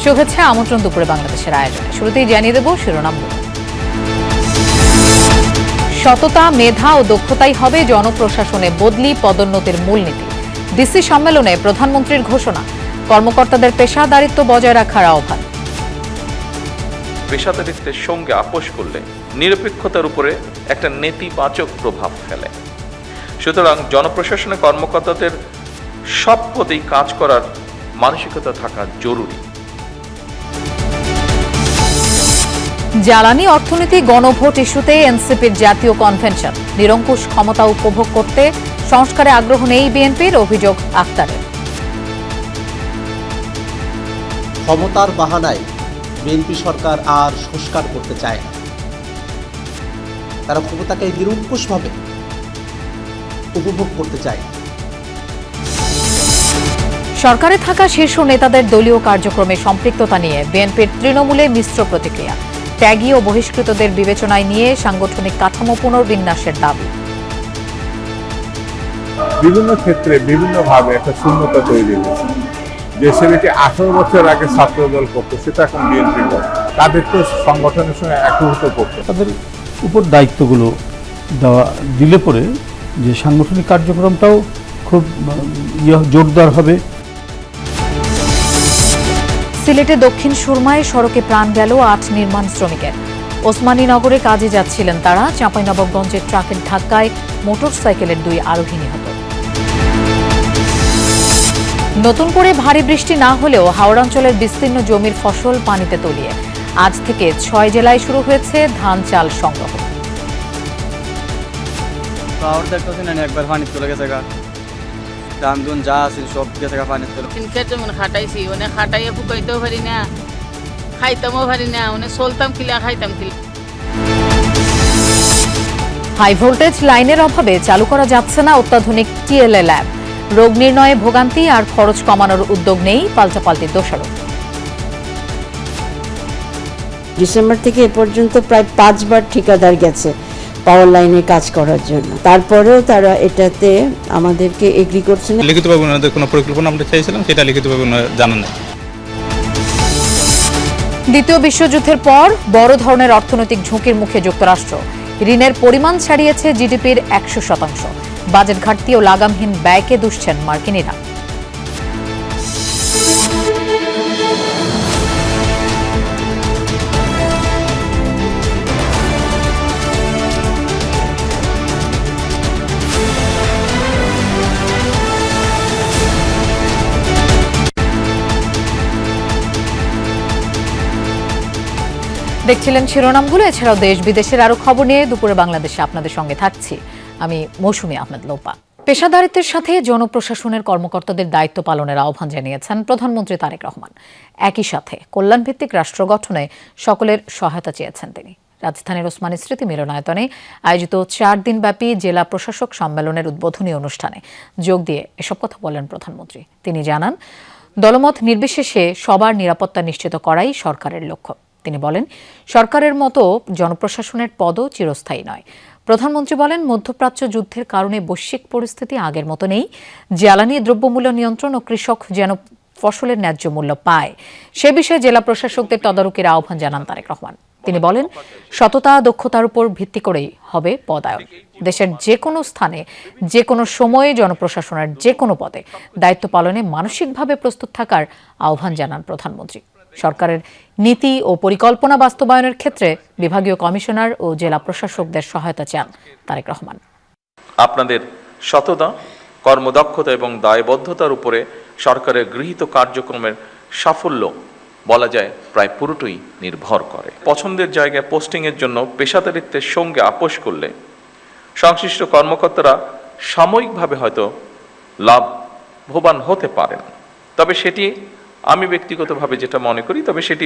শুভেচ্ছা, আমন্ত্রণ দুপুরে বাংলাদেশের আয়োজনে। শুরুতেই জানিয়ে দেব শিরোনামগুলো। সততা, মেধা ও দক্ষতাই হবে জনপ্রশাসনে বদলি পদোন্নতির মূলনীতি। ডিসি সম্মেলনে প্রধানমন্ত্রীর ঘোষণা, কর্মকর্তাদের পেশাদারিত্ব বজায় রাখার আহ্বান। পেশাদারিত্বের সঙ্গে আপোষ করলে নিরপেক্ষতার উপরে একটা নেতিবাচক প্রভাব ফেলে। সুতরাং জনপ্রশাসনে কর্মকর্তাদের সব পদেই কাজ করার মানসিকতা থাকা জরুরি। জ্বালানি অর্থনীতি গণভোট ইস্যুতে এনসিপির জাতীয় কনভেনশন, নিরঙ্কুশ ক্ষমতা উপভোগ করতে সংস্কারে আগ্রহ নেই বিএনপির, অভিযোগ আক্তারের। ক্ষমতার বাহানায় বিএনপি সরকার আর সংস্কার করতে চায় না, তারা ক্ষমতাকে নিরঙ্কুশভাবে উপভোগ করতে চায়। সরকারে থাকা শীর্ষ নেতাদের দলীয় কার্যক্রমে সম্পৃক্ততা নিয়ে বিএনপির তৃণমূলে মিশ্র প্রতিক্রিয়া। ত্যাগী ও বহিষ্কৃতদের বিবেচনায় নিয়ে সাংগঠনিক কাঠামো পুনর্বিন্যাসের দাবি। বিভিন্ন ক্ষেত্রে বিভিন্নভাবে একটা শূন্যতা তৈরি হয়েছে। যে ছেলেটি 18 বছর আগে ছাত্রদল করতো সেটা এখন বিএনপি করে, তাদেরকে সংগঠনের সঙ্গে একীভূত করতে, তাদের উপর দায়িত্বগুলো দিলে পরে যে সাংগঠনিক কার্যক্রমটাও খুব জোরদার হবে। সিলেটে দক্ষিণ সুরমায় সড়কে প্রাণ গেল 8 নির্মাণ শ্রমিকের। ওসমানীনগরে কাজে যাচ্ছিলেন তারা। চাঁপাইনবাবগঞ্জের ট্রাকের ধাক্কায় মোটরসাইকেলের 2 আরোহী নিহত। নতুন করে ভারী বৃষ্টি না হলেও হাওড়াঞ্চলের বিস্তীর্ণ জমির ফসল পানিতে তলিয়ে। আজ থেকে 6 জেলায় শুরু হয়েছে ধান চাল সংগ্রহ। একবার পানি চলে গেছে, ধান ধুন যা আছে সব গেছে পানি চলে। যেমন খাটাইছি অনেক খাটাইয়া ফুকাইতেও পারি না, খাইতামও পারি না, অনেক চলতাম কিলা খাইতাম কিলা। হাই ভোল্টেজ লাইনের অভাবে চালু করা যাচ্ছে না অত্যাধুনিক টিএলএ ল্যাব। রোগ নির্ণয়ে ভোগান্তি আর খরচ কমানোর উদ্যোগ নেই, পাল্টাপাল্টি দোষারোপ। ডিসেম্বর থেকে এ পর্যন্ত প্রায় 5 বার ঠিকাদার গেছে পাওয়ার লাইনে কাজ করার জন্য, তারপরেও তারা এটাতে আমাদেরকে এগ্রি করছে না। লিখিতভাবে ওনাদের কোনো পরিকল্পনা আমরা চাইছিলাম, সেটা লিখিতভাবে ওনারা জানান না। দ্বিতীয় বিশ্বযুদ্ধের পর বড় ধরনের অর্থনৈতিক ঝুঁকির মুখে যুক্তরাষ্ট্র। ঋণের পরিমাণ ছাড়িয়েছে জিডিপির 100%। বাজেট ঘাটতি ও লাগামহীন ব্যয়কে দুষছেন মার্কিনিরা। দেখছিলেন শিরোনামগুলো। এছাড়াও দেশ বিদেশের আরো খবর নিয়ে দুপুরে বাংলাদেশে আপনাদের সঙ্গে থাকছি আমি মৌসুমী আহমেদ লোপা। পেশাদারিত্বের সাথে জনপ্রশাসনের কর্মকর্তাদের দায়িত্ব পালনের আহ্বান জানিয়েছেন প্রধানমন্ত্রী তারেক রহমান। একই সাথে কল্যাণভিত্তিক রাষ্ট্র গঠনে সকলের সহায়তা চেয়েছেন তিনি। রাজধানীর ওসমানী স্মৃতি মিলনায়তনে আয়োজিত 4 দিনব্যাপী জেলা প্রশাসক সম্মেলনের উদ্বোধনী অনুষ্ঠানে যোগ দিয়ে এসব কথা বলেন প্রধানমন্ত্রী। তিনি জানান, দলমত নির্বিশেষে সবার নিরাপত্তা নিশ্চিত করাই সরকারের লক্ষ্য। তিনি বলেন, সরকারের মতো জনপ্রশাসনের পদও চিরস্থায়ী নয়। প্রধানমন্ত্রী বলেন, মধ্যপ্রাচ্য যুদ্ধের কারণে বৈশ্বিক পরিস্থিতি আগের মতো নেই। জ্বালানি দ্রব্যমূল্য নিয়ন্ত্রণ ও কৃষক যেন ফসলের ন্যায্য মূল্য পায়, সে বিষয়ে জেলা প্রশাসকদের তদারকির আহ্বান জানান তারেক রহমান। তিনি বলেন, সততা, দক্ষতার উপর ভিত্তি করেই হবে পদায়ন। দেশের যে কোনো স্থানে যে কোনো সময়ে জনপ্রশাসনের যে কোনো পদে দায়িত্ব পালনে মানসিকভাবে প্রস্তুত থাকার আহ্বান জানান প্রধানমন্ত্রী। সরকারের নীতি ও পরিকল্পনা বাস্তবায়নের ক্ষেত্রে বিভাগীয় কমিশনার ও জেলা প্রশাসকদের সহায়তা চান তারেক রহমান। আপনাদের সততা, কর্মদক্ষতা এবং দায়বদ্ধতার উপরে সরকারের গৃহীত কার্যক্রমের সাফল্য বলা যায় প্রায় পুরোটাই নির্ভর করে। পছন্দের জায়গায় পোস্টিংয়ের জন্য পেশাদারিত্বের সঙ্গে আপোষ করলে সংশ্লিষ্ট কর্মকর্তারা সাময়িকভাবে হয়তো লাভবান হতে পারেন, তবে সেটি আমি ব্যক্তিগতভাবে যেটা মনে করি, তবে সেটি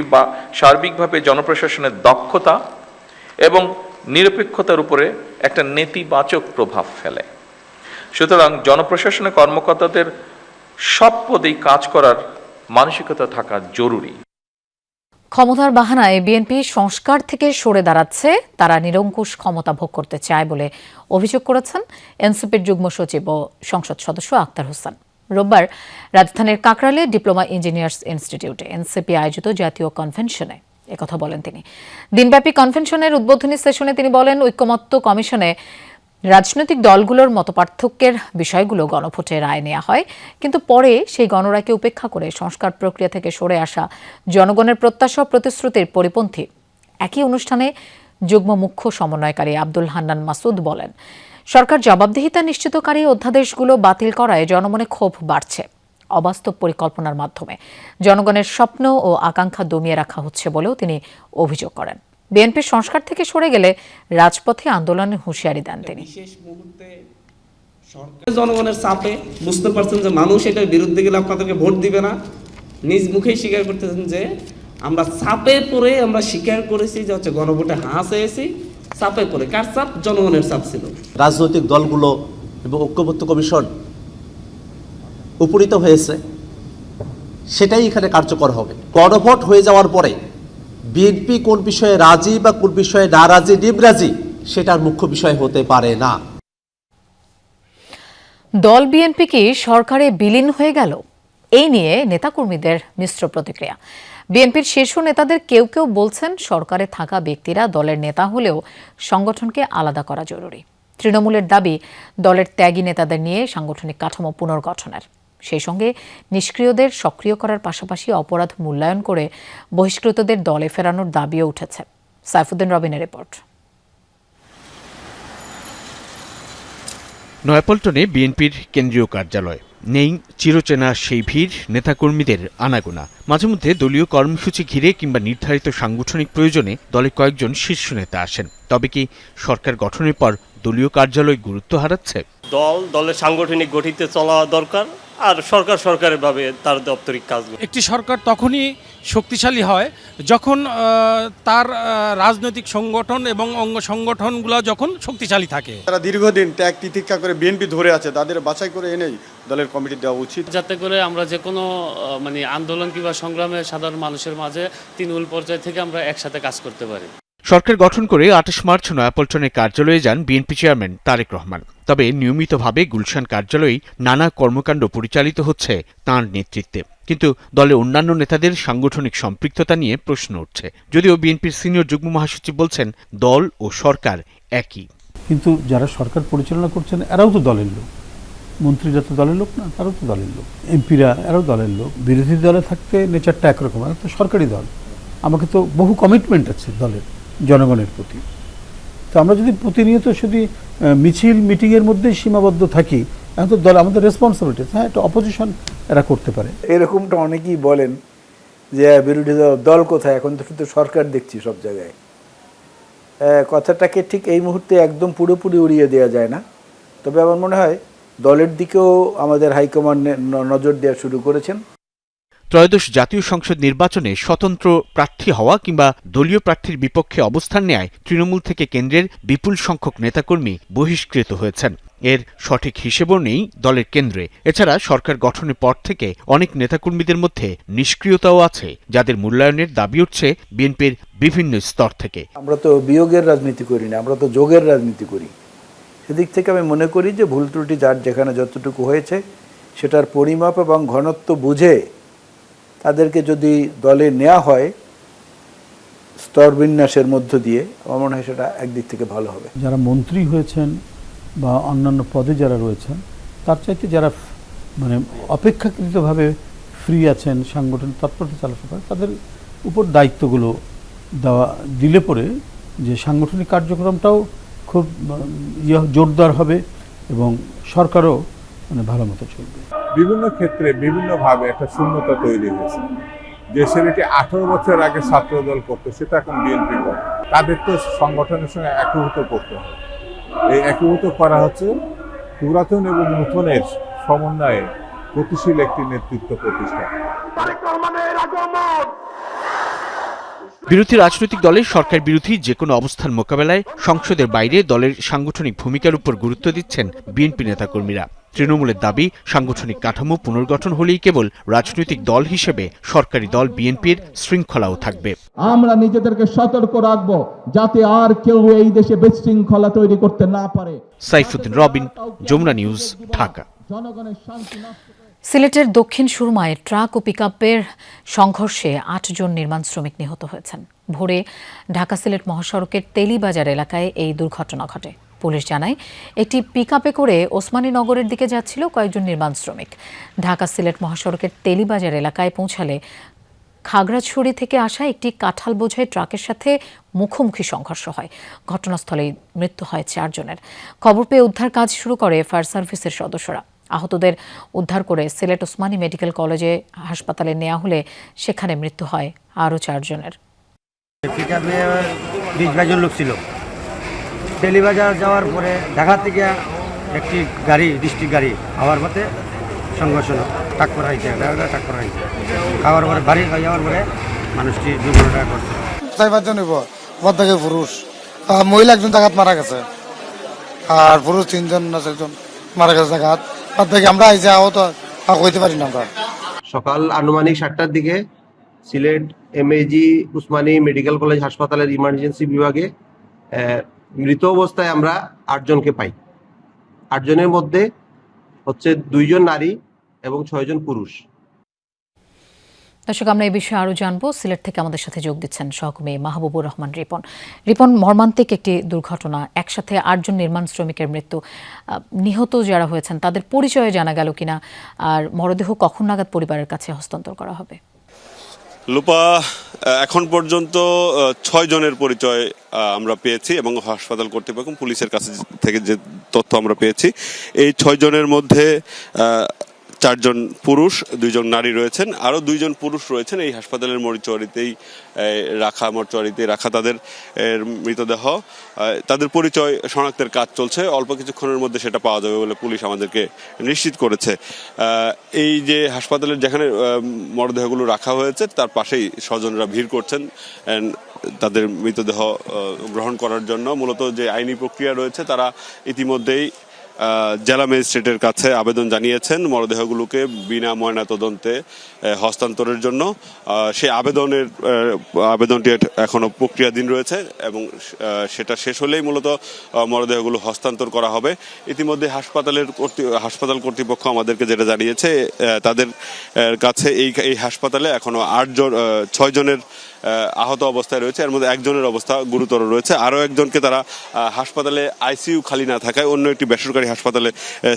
সার্বিকভাবে জনপ্রশাসনের দক্ষতা এবং নিরপেক্ষতার উপরে একটা নেতিবাচক প্রভাব ফেলে। সুতরাং জনপ্রশাসনের কর্মকর্তাদের সব পদেই কাজ করার মানসিকতা থাকা জরুরি। ক্ষমতার বাহানায় বিএনপি সংস্কার থেকে সরে দাঁড়াচ্ছে, তারা নিরঙ্কুশ ক্ষমতা ভোগ করতে চায় বলে অভিযোগ করেছেন এনসিপির যুগ্ম সচিব ও সংসদ সদস্য আক্তার হোসেন। রোববার রাজধানীর কাকরাইলে ডিপ্লোমা ইঞ্জিনিয়ার্স ইনস্টিটিউটে এনসিপি আয়োজিত জাতীয় কনভেনশনে একথা বলেন তিনি। দিনব্যাপী কনভেনশনের উদ্বোধনী সেশনে তিনি বলেন, ঐক্যমত্য কমিশনে রাজনৈতিক দলগুলোর মতপার্থক্যের বিষয়গুলো গণভোটে রায় নেওয়া হয়, কিন্তু পরে সেই গণরায়কে উপেক্ষা করে সংস্কার প্রক্রিয়া থেকে সরে আসা জনগণের প্রত্যাশা ও প্রতিশ্রুতির পরিপন্থী। একই অনুষ্ঠানে যুগ্ম মুখ্য সমন্বয়কারী আব্দুল হান্নান মাসুদ বলেন, সরকার জবাবদিহিতা নিশ্চিতকারী অধ্যাদেশগুলো বাতিল করায় জনমনে ক্ষোভ বাড়ছে। অবাস্তব পরিকল্পনার মাধ্যমে জনগণের স্বপ্ন ও আকাঙ্ক্ষা দমিয়ে রাখা হচ্ছে বলেও তিনি অভিযোগ করেন। বিএনপির সংস্কার থেকে সরে গেলে রাজপথে আন্দোলনের হুঁশিয়ারি দেন তিনি। জনগণের চাপে বুঝতে পারছেন যে মানুষ এটার বিরুদ্ধে গেলে আপনাদেরকে ভোট দিবে না, নিজ মুখেই স্বীকার করতেছেন যে আমরা চাপে পড়ে আমরা স্বীকার করেছি যে হচ্ছে গণভোটে হ্যাঁ চেয়েছি, চাপে পড়ে। কার চাপ? জনগণের চাপ ছিল। রাজনৈতিক দলগুলো এবং ঐক্যমত্য কমিশন উপনীত হয়েছে, সেটাই এখানে কার্যকর হবে। গণভোট হয়ে যাওয়ার পরে বিএনপি কোন বিষয়ে রাজি বা কোন বিষয়ে নারাজি নিমরাজি সেটার মুখ্য বিষয় হতে পারে না। দল বিএনপি কি সরকারে বিলীন হয়ে গেল? এই নিয়ে নেতাকর্মীদের মিশ্র প্রতিক্রিয়া। বিএনপির শীর্ষ নেতাদের কেউ কেউ বলছেন, সরকারে থাকা ব্যক্তিরা দলের নেতা হলেও সংগঠনকে আলাদা করা জরুরি। তৃণমূলের দাবি, দলের ত্যাগী নেতাদের নিয়ে সাংগঠনিক কাঠামো পুনর্গঠনের। সেই সঙ্গে নিষ্ক্রিয়দের সক্রিয় করার পাশাপাশি অপরাধ মূল্যায়ন করে বহিষ্কৃতদের দলে ফেরানোর দাবিও উঠেছে। সাইফুদ্দিন রবিনের রিপোর্ট। নয়াপল্টনে বিএনপির কেন্দ্রীয় কার্যালয় নেই চিরচেনা সেই ভিড়, নেতাকর্মীদের আনাগোনা। মাঝে মধ্যে দলীয় কর্মসূচি ঘিরে কিংবা নির্ধারিত সাংগঠনিক প্রয়োজনে দলে কয়েকজন শীর্ষ নেতা আসেন। তবে কি সরকার গঠনের পর দলীয় কার্যালয় গুরুত্ব হারাচ্ছে? দলের সাংগঠনিক গঠিতে চলা দরকার, আর সরকারের ভাবে তার দাপ্তরিক কাজ। একটি সরকার তখনই শক্তিশালী হয় যখন তার রাজনৈতিক সংগঠন এবং অঙ্গ সংগঠনগুলো যখন শক্তিশালী থাকে। তারা দীর্ঘদিন ত্যাগ তিতিক্ষা করে বিএনপি ধরে আছে, তাদের বাছাই করে এনেই দলের কমিটি দেওয়া উচিত, যাতে করে আমরা যে কোনো আন্দোলন কিংবা সংগ্রামে সাধারণ মানুষের মাঝে তৃণমূল পর্যায় থেকে আমরা একসাথে কাজ করতে পারি। সরকার গঠন করে ২৮ মার্চ নয়াপল্টনের কার্যালয়ে যান বিএনপি চেয়ারম্যান তারেক রহমান। তবে নিয়মিতভাবে গুলশান কার্যালয়ে নানা কর্মকাণ্ড পরিচালিত হচ্ছে তাঁর নেতৃত্বে। কিন্তু দলে অন্যান্য নেতাদের সাংগঠনিক সম্পৃক্ততা নিয়ে প্রশ্ন উঠছে। যদিও বিএনপির সিনিয়র যুগ্ম মহাসচিব বলছেন, দল ও সরকার একই। কিন্তু যারা সরকার পরিচালনা করছেন এরাও তো দলের লোক, মন্ত্রীরা তো দলের লোক না, তারাও তো দলের লোক, এমপিরা এরাও দলের লোক। বিরোধী দলে থাকতে নেচারটা একরকম, তো সরকারি দল, আমাকে তো বহু কমিটমেন্ট আছে দলের জনগণের প্রতি। তো আমরা যদি প্রতিনিয়ত শুধু মিছিল মিটিংয়ের মধ্যেই সীমাবদ্ধ থাকি, এখন তো দল আমাদের রেসপন্সিবিলিটি। হ্যাঁ, একটা অপোজিশন এরা করতে পারে। এরকমটা অনেকেই বলেন যে বিরোধী দল কোথায়, এখন তো কিন্তু সরকার দেখছি সব জায়গায়। কথাটাকে ঠিক এই মুহূর্তে একদম পুরোপুরি উড়িয়ে দেওয়া যায় না, তবে আমার মনে হয় দলের দিকেও আমাদের হাইকমান্ড নজর দেওয়া শুরু করেছেন। ত্রয়োদশ জাতীয় সংসদ নির্বাচনে স্বতন্ত্র প্রার্থী হওয়া কিংবা দলীয় প্রার্থীর বিপক্ষে অবস্থান নেয় তৃণমূল থেকে কেন্দ্রের বিপুল সংখ্যক নেতাকর্মী বহিষ্কৃত হয়েছেন। এর সঠিক হিসেবও নেই দলের কেন্দ্রে। এছাড়া সরকার গঠনের পর থেকে অনেক নেতাকর্মীদের মধ্যে নিষ্ক্রিয়তাও আছে, যাদের মূল্যায়নের দাবি উঠছে বিএনপির বিভিন্ন স্তর থেকে। আমরা তো বিয়োগের রাজনীতি করি না, আমরা তো যোগের রাজনীতি করি। সেদিক থেকে আমি মনে করি যে ভুল ত্রুটি যার যেখানে যতটুকু হয়েছে সেটার পরিমাপ এবং ঘনত্ব বুঝে তাদেরকে যদি দলে নেওয়া হয় স্তর বিন্যাসের মধ্য দিয়ে, আমার মনে হয় সেটা একদিক থেকে ভালো হবে। যারা মন্ত্রী হয়েছেন বা অন্যান্য পদে যারা রয়েছেন, তার চাইতে যারা অপেক্ষাকৃতভাবে ফ্রি আছেন, সাংগঠনিক তৎপরতা চালাতে পারে, তাদের উপর দায়িত্বগুলো দিলে পরে যে সাংগঠনিক কার্যক্রমটাও খুব জোরদার হবে এবং সরকারও ভালো মতো চলবে। বিভিন্ন ক্ষেত্রে বিভিন্নভাবে একটা শূন্যতা তৈরি হয়েছে। যে ছেলেটি 18 বছর আগে ছাত্রদল করতো সেটা এখন বিএনপি করে। তাদের তো সংগঠনের সঙ্গে একীভূত করতে হবে। এই একীভূত করা হচ্ছে পুরাতন এবং নতুনের সমন্বয়ে গতিশীল একটি নেতৃত্ব প্রতিষ্ঠা। বিরোধী রাজনৈতিক দলের সরকার বিরোধী যে কোনো অবস্থান মোকাবেলায় সংসদের বাইরে দলের সাংগঠনিক ভূমিকার উপর গুরুত্ব দিচ্ছেন বিএনপি নেতাকর্মীরা। তৃণমূলের দাবি, সাংগঠনিক কাঠামো পুনর্গঠন হলেই কেবল রাজনৈতিক দল হিসেবে সরকারি দল বিএনপির শৃঙ্খলাও থাকবে। আমরা নিজেদেরকে সতর্ক রাখবো যাতে আর কেউ এই দেশে বিশৃঙ্খলা তৈরি করতে না পারে। সাইফুদ্দিন রবিন, যমুনা নিউজ, ঢাকা। জনগণের শান্তি নষ্ট সিলেটের দক্ষিণ সুরমায় ট্রাক ও পিকআপের সংঘর্ষে ৮ জন নির্মাণ শ্রমিক নিহত হয়েছেন। ভোরে ঢাকা সিলেট মহাসড়কের তেলিবাজার এলাকায় এই দুর্ঘটনা ঘটে। পুলিশ জানায় একটি পিকআপে করে ওসমানীনগরের দিকে যাচ্ছিল কয়েকজন নির্মাণ শ্রমিক। ঢাকা সিলেট মহাসড়কের তেলিবাজার এলাকায় পৌঁছালে খাগড়াছড়ি থেকে আসা একটি কাঁঠাল বোঝাই ট্রাকের সাথে মুখোমুখি সংঘর্ষ হয়। ঘটনাস্থলেই মৃত্যু হয় 4 জনের। খবর পেয়ে উদ্ধার কাজ শুরু করে ফায়ার সার্ভিসের সদস্যরা। আহতদের উদ্ধার করে সিলেট ওসমানী মেডিকেল কলেজে হাসপাতালে নেওয়া হলে সেখানে মৃত্যু হয় আরও 4 জনের। পিকআপে 20-22 জন লোক ছিল। তেলিবাজার যাওয়ার পরে ঢাকা থেকে একটি গাড়ি, ডিস্ট্রিক্ট গাড়ি হওয়ার পথে সংঘর্ষ টাক্কর হয়েছে, টাক্কর হয়েছে। খাওয়ার পরে বাড়ি হয়ে যাওয়ার পরে মানুষটি দুর্ঘটনা করছে। 4-5 জন থেকে পুরুষ, মহিলা একজন জায়গাত মারা গেছে, আর পুরুষ 3 জন না 4 জন মারা গেছে জায়গাত। তার থেকে আমরা আইসে আহত হইতে পারি না। আমরা সকাল আনুমানিক 7টার দিকে Sylhet MAG Usmani medical college হাসপাতালের ইমার্জেন্সি বিভাগে মৃত অবস্থায় আমরা 8 জনকে পাই। 8 জনের মধ্যে হচ্ছে 2 জন নারী এবং 6 জন পুরুষ। দর্শক, আমরা এই বিষয়ে আরও জানবো। সিলেট থেকে আমাদের সাথে যোগ দিচ্ছেন সহকর্মী মাহবুবুর রহমান রিপন। রিপন, মর্মান্তিক একটি দুর্ঘটনা, একসাথে 8 জন নির্মাণ শ্রমিকের মৃত্যু। নিহত যারা হয়েছেন তাদের পরিচয়ে জানা গেল কিনা, আর মরদেহ কখন নাগাদ পরিবারের কাছে হস্তান্তর করা হবে? লোপা, এখন পর্যন্ত 6 জনের পরিচয় আমরা পেয়েছি এবং হাসপাতাল কর্তৃপক্ষ পুলিশের কাছে থেকে যে তথ্য আমরা পেয়েছি, এই 6 জনের মধ্যে 4 জন পুরুষ, 2 জন নারী রয়েছেন। আরও 2 জন পুরুষ রয়েছেন এই হাসপাতালের মর্চুয়ারিতেই রাখা তাদের মৃতদেহ। তাদের পরিচয় শনাক্তের কাজ চলছে, অল্প কিছুক্ষণের মধ্যে সেটা পাওয়া যাবে বলে পুলিশ আমাদেরকে নিশ্চিত করেছে। এই যে হাসপাতালের যেখানে মরদেহগুলো রাখা হয়েছে তার পাশেই স্বজনরা ভিড় করছেন তাদের মৃতদেহ গ্রহণ করার জন্য। মূলত যে আইনি প্রক্রিয়া রয়েছে, তারা ইতিমধ্যেই জেলা ম্যাজিস্ট্রেটের কাছে আবেদন জানিয়েছেন মরদেহগুলোকে বিনা ময়নাতদন্তে হস্তান্তরের জন্য। সেই আবেদনটি এখনো প্রক্রিয়াধীন রয়েছে এবং সেটা শেষ হলেই মূলত মরদেহগুলো হস্তান্তর করা হবে। ইতিমধ্যে হাসপাতাল কর্তৃপক্ষ আমাদেরকে যেটা জানিয়েছে, তাদের কাছে এই হাসপাতালে এখনো 6 জনের আহত অবস্থায় রয়েছে। এর মধ্যে 1 জনের অবস্থা গুরুতর রয়েছে। আরও 1 জনকে তারা হাসপাতালে আইসিইউ খালি না থাকায় অন্য একটি বেসরকারি হাসপাতালে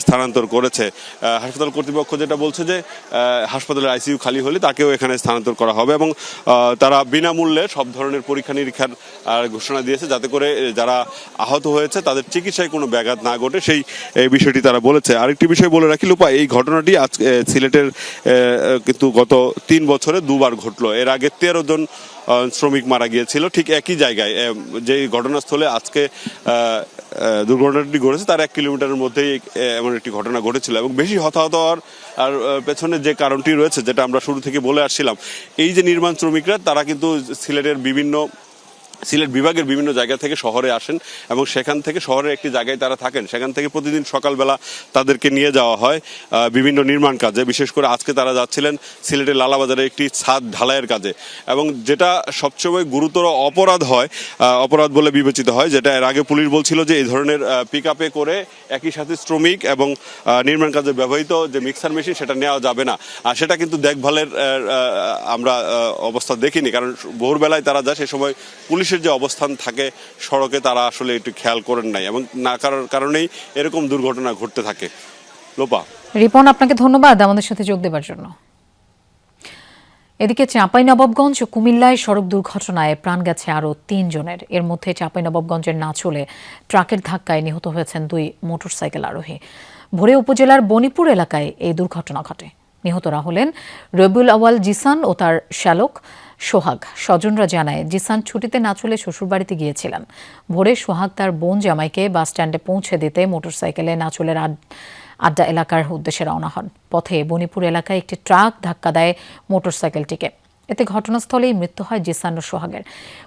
স্থানান্তর করেছে। হাসপাতাল কর্তৃপক্ষ যেটা বলছে যে হাসপাতালের আইসিইউ খালি হলে তাকেও এখানে স্থানান্তর করা হবে এবং তারা বিনামূল্যে সব ধরনের পরীক্ষা নিরীক্ষার ঘোষণা দিয়েছে, যাতে করে যারা আহত হয়েছে তাদের চিকিৎসায় কোনো ব্যাঘাত না ঘটে, সেই বিষয়টি তারা বলেছে। আরেকটি বিষয় বলে রাখি লোপা, এই ঘটনাটি সিলেটের কিন্তু গত 3 বছরে 2 বার ঘটলো। এর আগে 13 জন শ্রমিক মারা গিয়েছিল ঠিক একই জায়গায়। যে ঘটনাস্থলে আজকে দুর্ঘটনাটি ঘটেছে তার 1 কিলোমিটারের মধ্যেই এমন একটি ঘটনা ঘটেছিল এবং বেশি হতাহত হওয়ার আর পেছনে যে কারণটি রয়েছে, যেটা আমরা শুরু থেকে বলে আসছিলাম, এই যে নির্মাণ শ্রমিকরা তারা কিন্তু সিলেট বিভাগের বিভিন্ন জায়গা থেকে শহরে আসেন এবং সেখান থেকে শহরের একটি জায়গায় তারা থাকেন। সেখান থেকে প্রতিদিন সকালবেলা তাদেরকে নিয়ে যাওয়া হয় বিভিন্ন নির্মাণ কাজে। বিশেষ করে আজকে তারা যাচ্ছিলেন সিলেটের লালাবাজারে একটি ছাদ ঢালাইয়ের কাজে এবং যেটা সবসময় গুরুতর অপরাধ বলে বিবেচিত হয়, যেটা এর আগে পুলিশ বলছিল যে এই ধরনের পিকআপে করে একই সাথে শ্রমিক এবং নির্মাণ কাজে ব্যবহৃত যে মিক্সার মেশিন সেটা নেওয়া যাবে না। আর সেটা কিন্তু দেখভালের আমরা অবস্থা দেখিনি, কারণ ভোরবেলায় তারা যায়, সে সময় পুলিশের যে অবস্থান থাকে সড়কে তারা আসলে একটু খেয়াল করেন নাই এবং না করার কারণেই এরকম দুর্ঘটনা ঘটতে থাকে। লোপা, রিপন, আপনাকে ধন্যবাদ আমাদের সাথে যোগ দেওয়ার জন্য। এদিকে চাঁপাইনবাবগঞ্জ ও কুমিল্লায় সড়ক দুর্ঘটনায় প্রাণ গেছে আরও 3 জনের। এর মধ্যে চাঁপাইনবাবগঞ্জের নাচলে ট্রাকের ধাক্কায় নিহত হয়েছেন 2 মোটরসাইকেল আরোহী। ভোরে উপজেলার বনিপুর এলাকায় এই দুর্ঘটনা ঘটে। নিহতরা হলেন রবিউল আওয়াল জিসান ও তার শ্যালক সোহাগ। স্বজনরা জানায়, জিসান ছুটিতে নাচলে শ্বশুরবাড়িতে গিয়েছিলেন। ভোরে সোহাগ তার বোন জামাইকে বাস স্ট্যান্ডে পৌঁছে দিতে মোটরসাইকেলে নাচলের আড্ডা এলাকার উদ্দেশ্যে রওনা হন। পথে বনিপুর এলাকায় একটি ট্রাক ধাক্কা দেয় মোটরসাইকেলটিকে। এতে ঘটনাস্থলেই মৃত্যু হয় জিসান ও সোহাগের।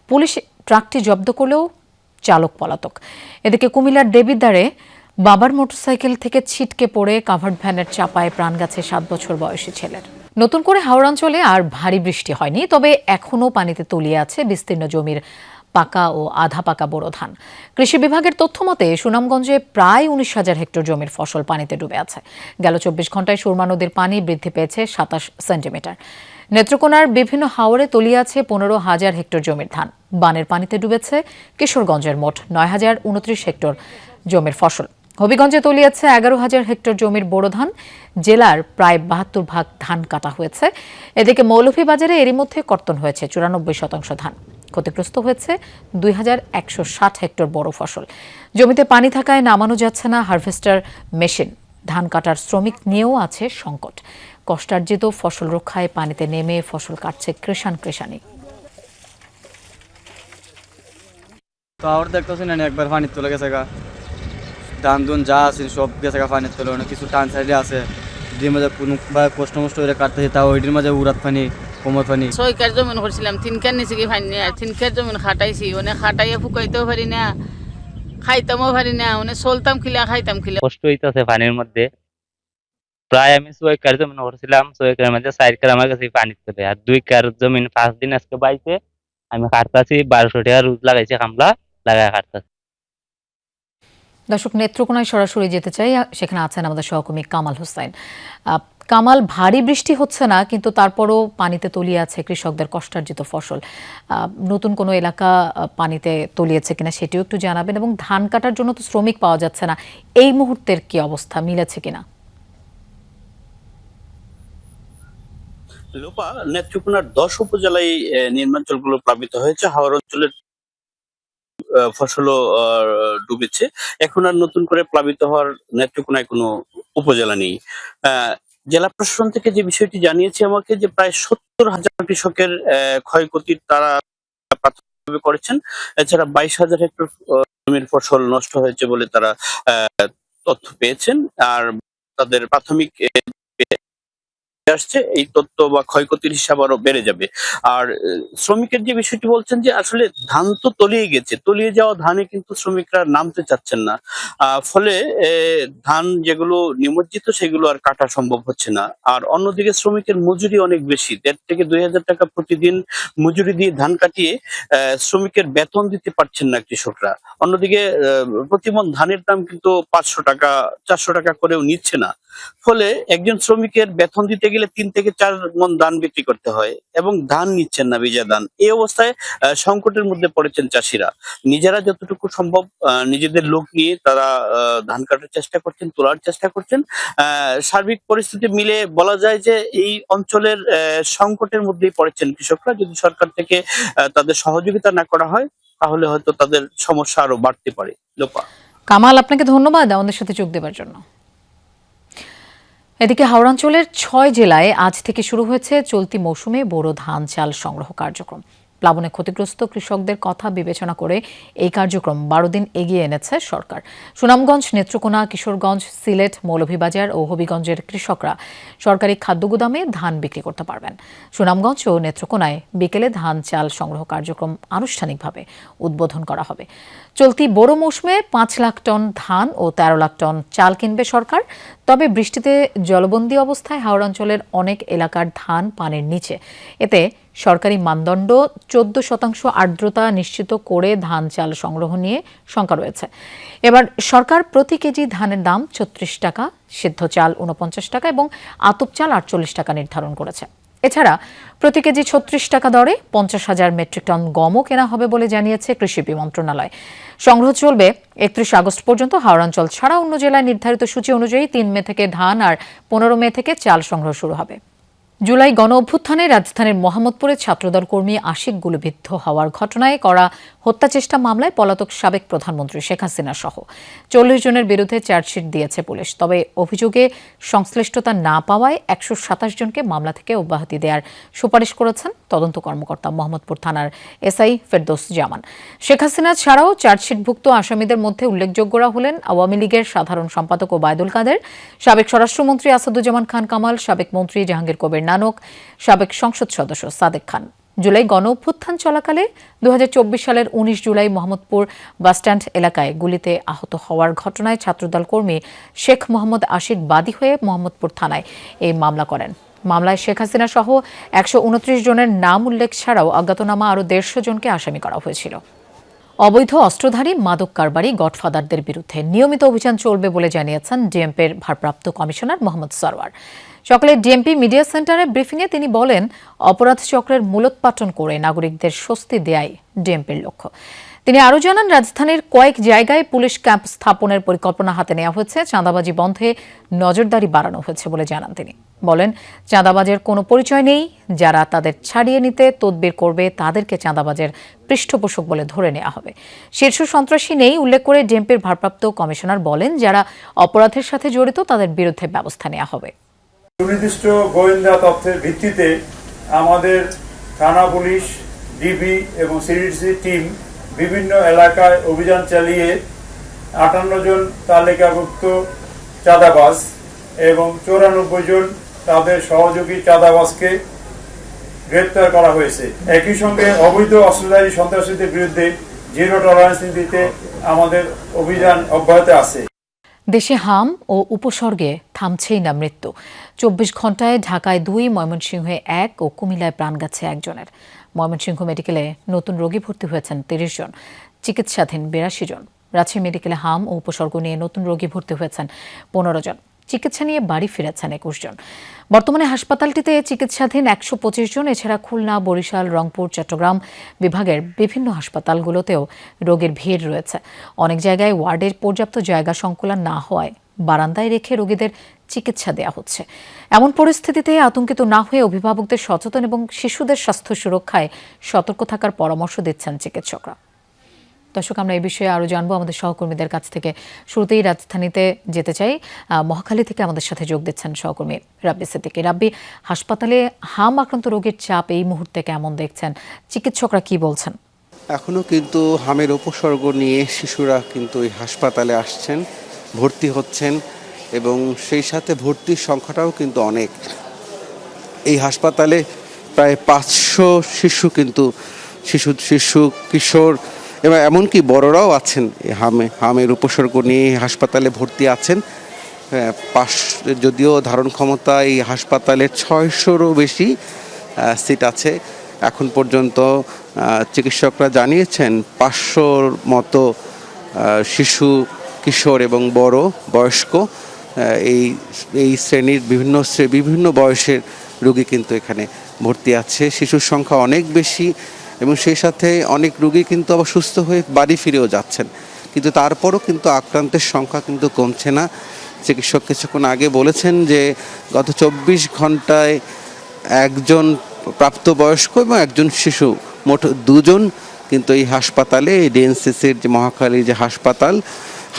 পুলিশ ট্রাকটি জব্দ করলেও চালক পলাতক। এদিকে কুমিল্লার দেবিদ্বারে বাবার মোটরসাইকেল থেকে ছিটকে পড়ে কাভার্ড ভ্যানের চাপায় প্রাণ গেছে 7 বছর বয়সী ছেলের। নতুন করে হাওড়াঞ্চলে আর ভারী বৃষ্টি হয়নি, তবে এখনও পানিতে তলিয়ে আছে বিস্তীর্ণ জমির পাকা ও আধা পাকা বোরো ধান। কৃষি বিভাগের তথ্য মতে সুনামগঞ্জে প্রায় 19,000 হেক্টর জমির ফসল পানিতে ডুবে আছে। গেল 24 ঘন্টায় সুরমা নদীর পানি বৃদ্ধি পেয়েছে 27 সেন্টিমিটার। নেত্রকোনার বিভিন্ন হাওরে তলিয়ে আছে 15,000 হেক্টর জমির ধান। বানের পানিতে ডুবেছে কিশোরগঞ্জের মোট 9,029 হেক্টর জমির ফসল। হবিগঞ্জে তলিয়েছে 11,000 হেক্টর জমির বোরো ধান। জেলার প্রায় 72 ভাগ ধান কাটা হয়েছে। এদিকে মৌলভীবাজারে এরই মধ্যে কর্তন হয়েছে 94% ধান। ক্ষতিগ্রস্ত হয়েছে 2,160 হেক্টর বড় ফসল। জমিতে পানি থাকায় নামানো যাচ্ছে না হারভেস্টার মেশিন। ধান কাটার শ্রমিক নিয়েও আছে সংকট। কষ্টার্জিত ফসল রক্ষায় পানিতে নেমে ফসল কাটছে কৃষাণী। তো আর দেখতেছি না একবার পানি চলে গেছে গা, ধান দুন যা আছে সব গেছে গা পানির তলে। অনেক কিছু টান সাইডে আছে, যে মাঝে কোনো কষ্ট মষ্ট করে কাটতেছে, তাও ওইটির মাঝে উড়াত পানি, কোমর পানি। 6 কার জমিন করছিলাম, 3 কার নিচে গিয়ে পানি নেই। 3 কার জমিন খাটাইছি, খাটাইয়া ফুকাইতেও পারি না, খাইতামও পারি না, চলতাম খিলা খাইতাম খিলা। কষ্ট হইতেছে পানির মধ্যে। প্রায় আমি 6 কার জমিন করছিলাম, 6 কার মাঝে 4 কার আমার কাছে পানির তলে, আর 2 কার জমিন 5 দিন আজকে বাইছে। আমি কাটতাছি, 1200 টাকা রোজ লাগাইছি, কামলা লাগায় কাটতাছি। দর্শক, নেত্রকোনায় সরাসরি যেতে চাই, সেখানে আছেন আমাদের সহকর্মী কামাল হোসেন। কামাল, ভারী বৃষ্টি হচ্ছে না, কিন্তু তারপরও পানিতে তলিয়ে আছে কৃষকদের কষ্টার্জিত ফসল। নতুন কোনো এলাকা পানিতে তলিয়েছে কিনা সেটিও একটু জানাবেন, এবং ধান কাটার জন্য তো শ্রমিক পাওয়া যাচ্ছে না, এই মুহূর্তের কি অবস্থা, মিলেছে কিনা? লোপা, নেত্রকোনার 10 উপজেলায় নিম্নাঞ্চলগুলো প্লাবিত হয়েছে। হাওর অঞ্চলের ফসলও ডুবেছে। এখন আর নতুন করে প্লাবিত হওয়ার নেত্রকোনায় কোনো উপজেলা নেই। জেলা প্রশাসন থেকে যে বিষয়টি জানিয়েছে আমাকে, যে প্রায় 70,000 কৃষকের ক্ষয়ক্ষতির তারা প্রাথমিকভাবে করেছেন। এছাড়া 22,000 হেক্টর জমির ফসল নষ্ট হয়েছে বলে তারা তথ্য পেয়েছেন। আর তাদের প্রাথমিক আসছে, এই তথ্য বা ক্ষয়ক্ষতির হিসাব আরো বেড়ে যাবে। আর শ্রমিকের যে বিষয়টি বলছেন, যে আসলে ধান তো তলিয়ে গেছে, তলিয়ে যাওয়া ধানে কিন্তু শ্রমিকরা নামতে চাচ্ছেন না। ফলে ধান যেগুলো নিমজ্জিত সেগুলো আর কাটা সম্ভব হচ্ছে না। আর অন্যদিকে শ্রমিকের মজুরি অনেক বেশি, 1,500 থেকে 2,000 টাকা প্রতিদিন মজুরি দিয়ে ধান কাটিয়ে শ্রমিকের বেতন দিতে পারছেন না কৃষকরা। অন্যদিকে প্রতিমণ ধানের দাম কিন্তু 500 টাকা 400 টাকা করেও নিচ্ছে না। ফলে একজন শ্রমিকের বেতন দিতে গেলে 3 থেকে 4 মণ ধান বিক্রি করতে হয়, এবং ধান নিচ্ছেন না, ভিজা ধান। এই অবস্থায় সংকটের মধ্যে পড়েছেন চাষিরা। নিজেরা যতটুকু সম্ভব নিজেদের লোক নিয়ে তারা ধান কাটার চেষ্টা করছেন, তোলার চেষ্টা করছেন। সার্বিক পরিস্থিতি মিলে বলা যায় যে এই অঞ্চলের সংকটের মধ্যেই পড়েছেন কৃষকরা। যদি সরকার থেকে তাদের সহযোগিতা না করা হয়, তাহলে হয়তো তাদের সমস্যা আরো বাড়তে পারে। লোপা। কামাল, আপনাকে ধন্যবাদ আমাদের সাথে যোগ দেওয়ার জন্য। এদিকে হাওড়াঞ্চলের 6 জেলায় আজ থেকে শুরু হয়েছে চলতি মৌসুমে বোরো ধান চাল সংগ্রহ কার্যক্রম। প্লাবনে ক্ষতিগ্রস্ত কৃষকদের কথা বিবেচনা করে এই কার্যক্রম 12 দিন এগিয়ে এনেছে সরকার। সুনামগঞ্জ, নেত্রকোনা, কিশোরগঞ্জ, সিলেট, মৌলভীবাজার ও হবিগঞ্জের কৃষকরা সরকারি খাদ্যগুদামে ধান বিক্রি করতে পারবেন। সুনামগঞ্জ ও নেত্রকোনায় বিকেলে ধান চাল সংগ্রহ কার্যক্রম আনুষ্ঠানিকভাবে উদ্বোধন করা হবে। চলতি বোরো মৌসুমে 5 লাখ টন ধান ও 13 লাখ টন চাল কিনবে সরকার। তবে বৃষ্টিতে জলবন্দী অবস্থায় হাওড়াঞ্চলের অনেক এলাকার ধান পানির নিচে। এতে সরকারি মানদণ্ড 14% আর্দ্রতা নিশ্চিত করে ধান চাল সংগ্রহ নিয়ে শঙ্কা রয়েছে। এবার সরকার প্রতি কেজি ধানের দাম 36 টাকা, সিদ্ধ চাল 49 টাকা এবং আতপ চাল 48 টাকা নির্ধারণ করেছে। এছাড়া প্রতি কেজি 36 টাকা দরে 50,000 মেট্রিক টন গমও কেনা হবে বলে জানিয়েছে কৃষি মন্ত্রণালয়। সংগ্রহ চলবে 31 আগস্ট পর্যন্ত। হাওড়াঞ্চল ছাড়া অন্য জেলায় নির্ধারিত সূচি অনুযায়ী 3 মে থেকে ধান আর 15 মে থেকে চাল সংগ্রহ শুরু হবে। জুলাই গণ অভ্যুত্থানে রাজধানীর মোহাম্মদপুরে ছাত্রদল কর্মী আশিক গুলিবিদ্ধ হওয়ার ঘটনায় করা হত্যাচেষ্টা মামলায় পলাতক সাবেক প্রধানমন্ত্রী শেখ হাসিনা সহ 40 জনের বিরুদ্ধে চার্জশিট দিয়েছে পুলিশ। তবে অভিযোগে সংশ্লিষ্টতা না পাওয়ায় 127 জনকে মামলা থেকে অব্যাহতি দেওয়ার সুপারিশ করেছেন তদন্ত কর্মকর্তা মোহাম্মদপুর থানার এসআই ফেরদৌস জামান। শেখ হাসিনা ছাড়াও চার্জশিটভুক্ত আসামিদের মধ্যে উল্লেখযোগ্যরা হলেন আওয়ামী লীগের সাধারণ সম্পাদক ওবায়দুল কাদের, সাবেক স্বরাষ্ট্রমন্ত্রী আসাদুজ্জামান খান কামাল, সাবেক মন্ত্রী জাহাঙ্গীর কবির নানক, সাবেক সংসদ সদস্য সাদেক খান। জুলাই গণ অভ্যুত্থান চলাকালে 2024 সালের 19 জুলাই মোহাম্মদপুর বাসস্ট্যান্ড এলাকায় গুলিতে আহত হওয়ার ঘটনায় ছাত্রদল কর্মী শেখ মোহাম্মদ আশিক বাদী হয়ে মোহাম্মদপুর থানায় এই মামলা করেন। মামলায় শেখ হাসিনা সহ 129 জনের নাম উল্লেখ ছাড়াও অজ্ঞাতনামা আরও 150 জনকে আসামি করা হয়েছিল। অবৈধ অস্ত্রধারী মাদক কারবারি গডফাদারদের বিরুদ্ধে নিয়মিত অভিযান চলবে বলে জানিয়েছেন ডিএমপির ভারপ্রাপ্ত কমিশনার মোহাম্মদ সরওয়ার। সকালে ডিএমপি মিডিয়া সেন্টারে ব্রিফিংয়ে তিনি বলেন, অপরাধ চক্রের মূলোৎপাটন করে নাগরিকদের স্বস্তি দেয়াই ডিএমপির লক্ষ্য। তিনি আরও জানান, রাজধানীর কয়েক জায়গায় পুলিশ ক্যাম্প স্থাপনের পরিকল্পনা হাতে নেওয়া হয়েছে। চাঁদাবাজি বন্ধে নজরদারি বাড়ানো হয়েছে বলে জানান তিনি। বলেন, চাঁদাবাজের কোনো পরিচয় নেই। যারা তাদের ছাড়িয়ে নিতে তদবির করবে তাদেরকে চাঁদাবাজের পৃষ্ঠপোষক বলে ধরে নেওয়া হবে। শীর্ষ সন্ত্রাসী নেই উল্লেখ করে ডিএমপির ভারপ্রাপ্ত কমিশনার বলেন, যারা অপরাধের সাথে জড়িত তাদের বিরুদ্ধে ব্যবস্থা নেওয়া হবে। সুনির্দিষ্ট গোয়েন্দা তথ্যের ভিত্তিতে আমাদের থানা পুলিশ, ডিবি এবং সিডিসি টিম বিভিন্ন এলাকায় অভিযান চালিয়ে 58 জন তালিকাভুক্ত চাঁদাবাজ এবং 94 জন তাদের সহযোগী চাঁদাবাজকে গ্রেপ্তার করা হয়েছে। একই সঙ্গে অবৈধ অস্ত্রধারী সন্ত্রাসীদের বিরুদ্ধে জিরো টলারেন্স নীতিতে আমাদের অভিযান অব্যাহত আছে। দেশে হাম ও উপসর্গে থামছেই না মৃত্যু। 24 ঘন্টায় ঢাকায় 2, ময়মনসিংহে 1 ও কুমিল্লায় প্রাণ গেছে একজনের। ময়মনসিংহ মেডিকেলে নতুন রোগী ভর্তি হয়েছেন 30 জন, চিকিৎসাধীন 82 জন। রাজশাহী মেডিকেলে হাম ও উপসর্গ নিয়ে নতুন রোগী ভর্তি হয়েছেন 15 জন, চিকিৎসা নিয়ে বাড়ি ফিরেছেন 21 জন। বর্তমানে হাসপাতালটিতে চিকিৎসাধীন 125 জন। এছাড়া খুলনা, বরিশাল, রংপুর, চট্টগ্রাম বিভাগের বিভিন্ন হাসপাতালগুলোতেও রোগীর ভিড় রয়েছে। অনেক জায়গায় ওয়ার্ডের পর্যাপ্ত জায়গা সংকুলান না হওয়ায় বারান্দায় রেখে রোগীদের চিকিৎসা দেওয়া হচ্ছে। এমন পরিস্থিতিতে আতঙ্কিত না হয়ে অভিভাবকদের সচেতন এবং শিশুদের স্বাস্থ্য সুরক্ষায় সতর্ক থাকার পরামর্শ দিচ্ছেন চিকিৎসকরা। দর্শক, আমরা এই বিষয়ে আরও জানবো আমাদের সহকর্মীদের কাছ থেকে। শুরুতেই রাজধানীতে যেতে চাই। মহাখালী থেকে আমাদের সাথে যোগ দিচ্ছেন সহকর্মী রাব্বি সিদ্দিকী। রাব্বি, হাসপাতালে হাম আক্রান্ত রোগীর চাপ এই মুহূর্তে কেমন দেখছেন? চিকিৎসকরা কি বলছেন? এখনও কিন্তু হামের উপসর্গ নিয়ে শিশুরা কিন্তু এই হাসপাতালে আসছেন, ভর্তি হচ্ছেন এবং সেই সাথে ভর্তির সংখ্যাটাও কিন্তু অনেক। এই হাসপাতালে প্রায় 500 শিশু কিন্তু শিশু কিশোর এবং এমনকি বড়রাও আছেন হামের উপসর্গ নিয়ে হাসপাতালে ভর্তি আছেন। যদিও ধারণ ক্ষমতা এই হাসপাতালে 600-রও বেশি সিট আছে। এখন পর্যন্ত চিকিৎসকরা জানিয়েছেন 500-র মতো শিশু, কিশোর এবং বড় বয়স্ক এই শ্রেণীর বিভিন্ন বয়সের রোগী কিন্তু এখানে ভর্তি আছে। শিশুর সংখ্যা অনেক বেশি এবং সেই সাথে অনেক রোগী কিন্তু আবার সুস্থ হয়ে বাড়ি ফিরেও যাচ্ছেন, কিন্তু তারপরও কিন্তু আক্রান্তের সংখ্যা কিন্তু কমছে না। চিকিৎসক কিছুক্ষণ আগে বলেছেন যে গত 24 ঘন্টায় একজন প্রাপ্তবয়স্ক এবং একজন শিশু, মোট 2 জন কিন্তু এই হাসপাতালে, ডিএনসিসির যে মহাখালী যে হাসপাতাল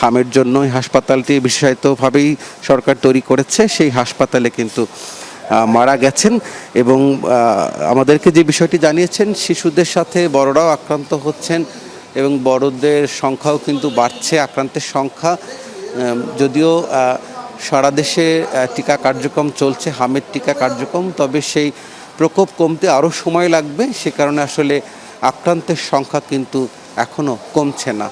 হামের জন্য, এই হাসপাতালটি বিশেষায়িতভাবেই সরকার তৈরি করেছে, সেই হাসপাতালে কিন্তু মারা গেছেন। এবং আমাদেরকে যে বিষয়টি জানিয়েছেন, শিশুদের সাথে বড়রাও আক্রান্ত হচ্ছেন এবং বড়দের সংখ্যাও কিন্তু বাড়ছে, আক্রান্তের সংখ্যা। যদিও সারা দেশে টিকা কার্যক্রম চলছে, হামের টিকা কার্যক্রম, তবে সেই প্রকোপ কমতে আরও সময় লাগবে। সে কারণে আসলে আক্রান্তের সংখ্যা কিন্তু এখনও কমছে না।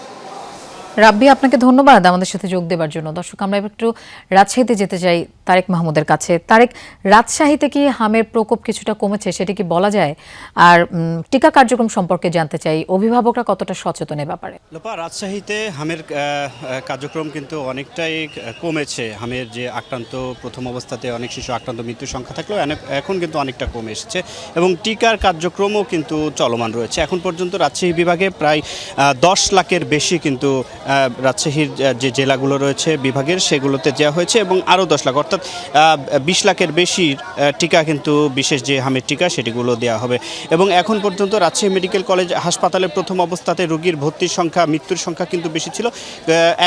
রাব্বি, আপনাকে ধন্যবাদ আমাদের সাথে যোগ দেওয়ার জন্য। দর্শক, আমরা একটু রাজশাহীতে যেতে চাই তারেক মাহমুদের কাছে। তারেক, রাজশাহীতে কি হামের প্রকোপ কিছুটা কমেছে, সেটা কি বলা যায়? আর টিকা কার্যক্রম সম্পর্কে জানতে চাই, অভিভাবকরা কতটা সচেতন এ ব্যাপারে? লোপা, রাজশাহীতে হামের কার্যক্রম কিন্তু অনেকটাই কমেছে। হামের যে আক্রান্ত প্রথম অবস্থাতে অনেক শিশু আক্রান্ত, মৃত্যুর সংখ্যা থাকলেও এখন কিন্তু অনেকটা কমে এসেছে এবং টিকার কার্যক্রমও কিন্তু চলমান রয়েছে। এখন পর্যন্ত রাজশাহী বিভাগে প্রায় 10 লাখের বেশি কিন্তু রাজশাহীর যে জেলাগুলো রয়েছে বিভাগের, সেগুলোতে দেওয়া হয়েছে এবং আরও 10 লাখ, অর্থাৎ 20 লাখের বেশি টিকা কিন্তু বিশেষ যে হামের টিকা সেটিগুলো দেওয়া হবে। এবং এখন পর্যন্ত রাজশাহী মেডিকেল কলেজ হাসপাতালে প্রথম অবস্থাতে রোগীর ভর্তির সংখ্যা, মৃত্যুর সংখ্যা কিন্তু বেশি ছিল,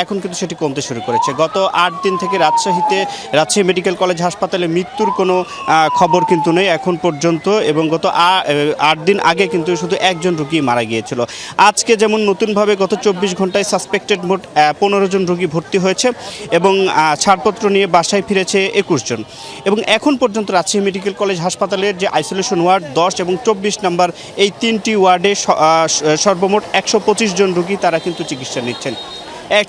এখন কিন্তু সেটি কমতে শুরু করেছে। গত 8 দিন থেকে রাজশাহী মেডিকেল কলেজ হাসপাতালে মৃত্যুর কোনো খবর কিন্তু নেই এখন পর্যন্ত এবং গত 8 দিন আগে কিন্তু শুধু একজন রোগী মারা গিয়েছিল। আজকে যেমন নতুনভাবে গত 24 ঘন্টায় সাসপেক্টেড মোট 15 জন রোগী ভর্তি হয়েছে এবং ছাড়পত্র নিয়ে বাসায় ফিরেছে 21 জন। এবং এখন পর্যন্ত রাজশাহী মেডিকেল কলেজ হাসপাতালের যে আইসোলেশন ওয়ার্ড 10 এবং 24 নম্বর, এই 3টি ওয়ার্ডে সর্বমোট 125 জন রোগী তারা কিন্তু চিকিৎসা নিচ্ছেন।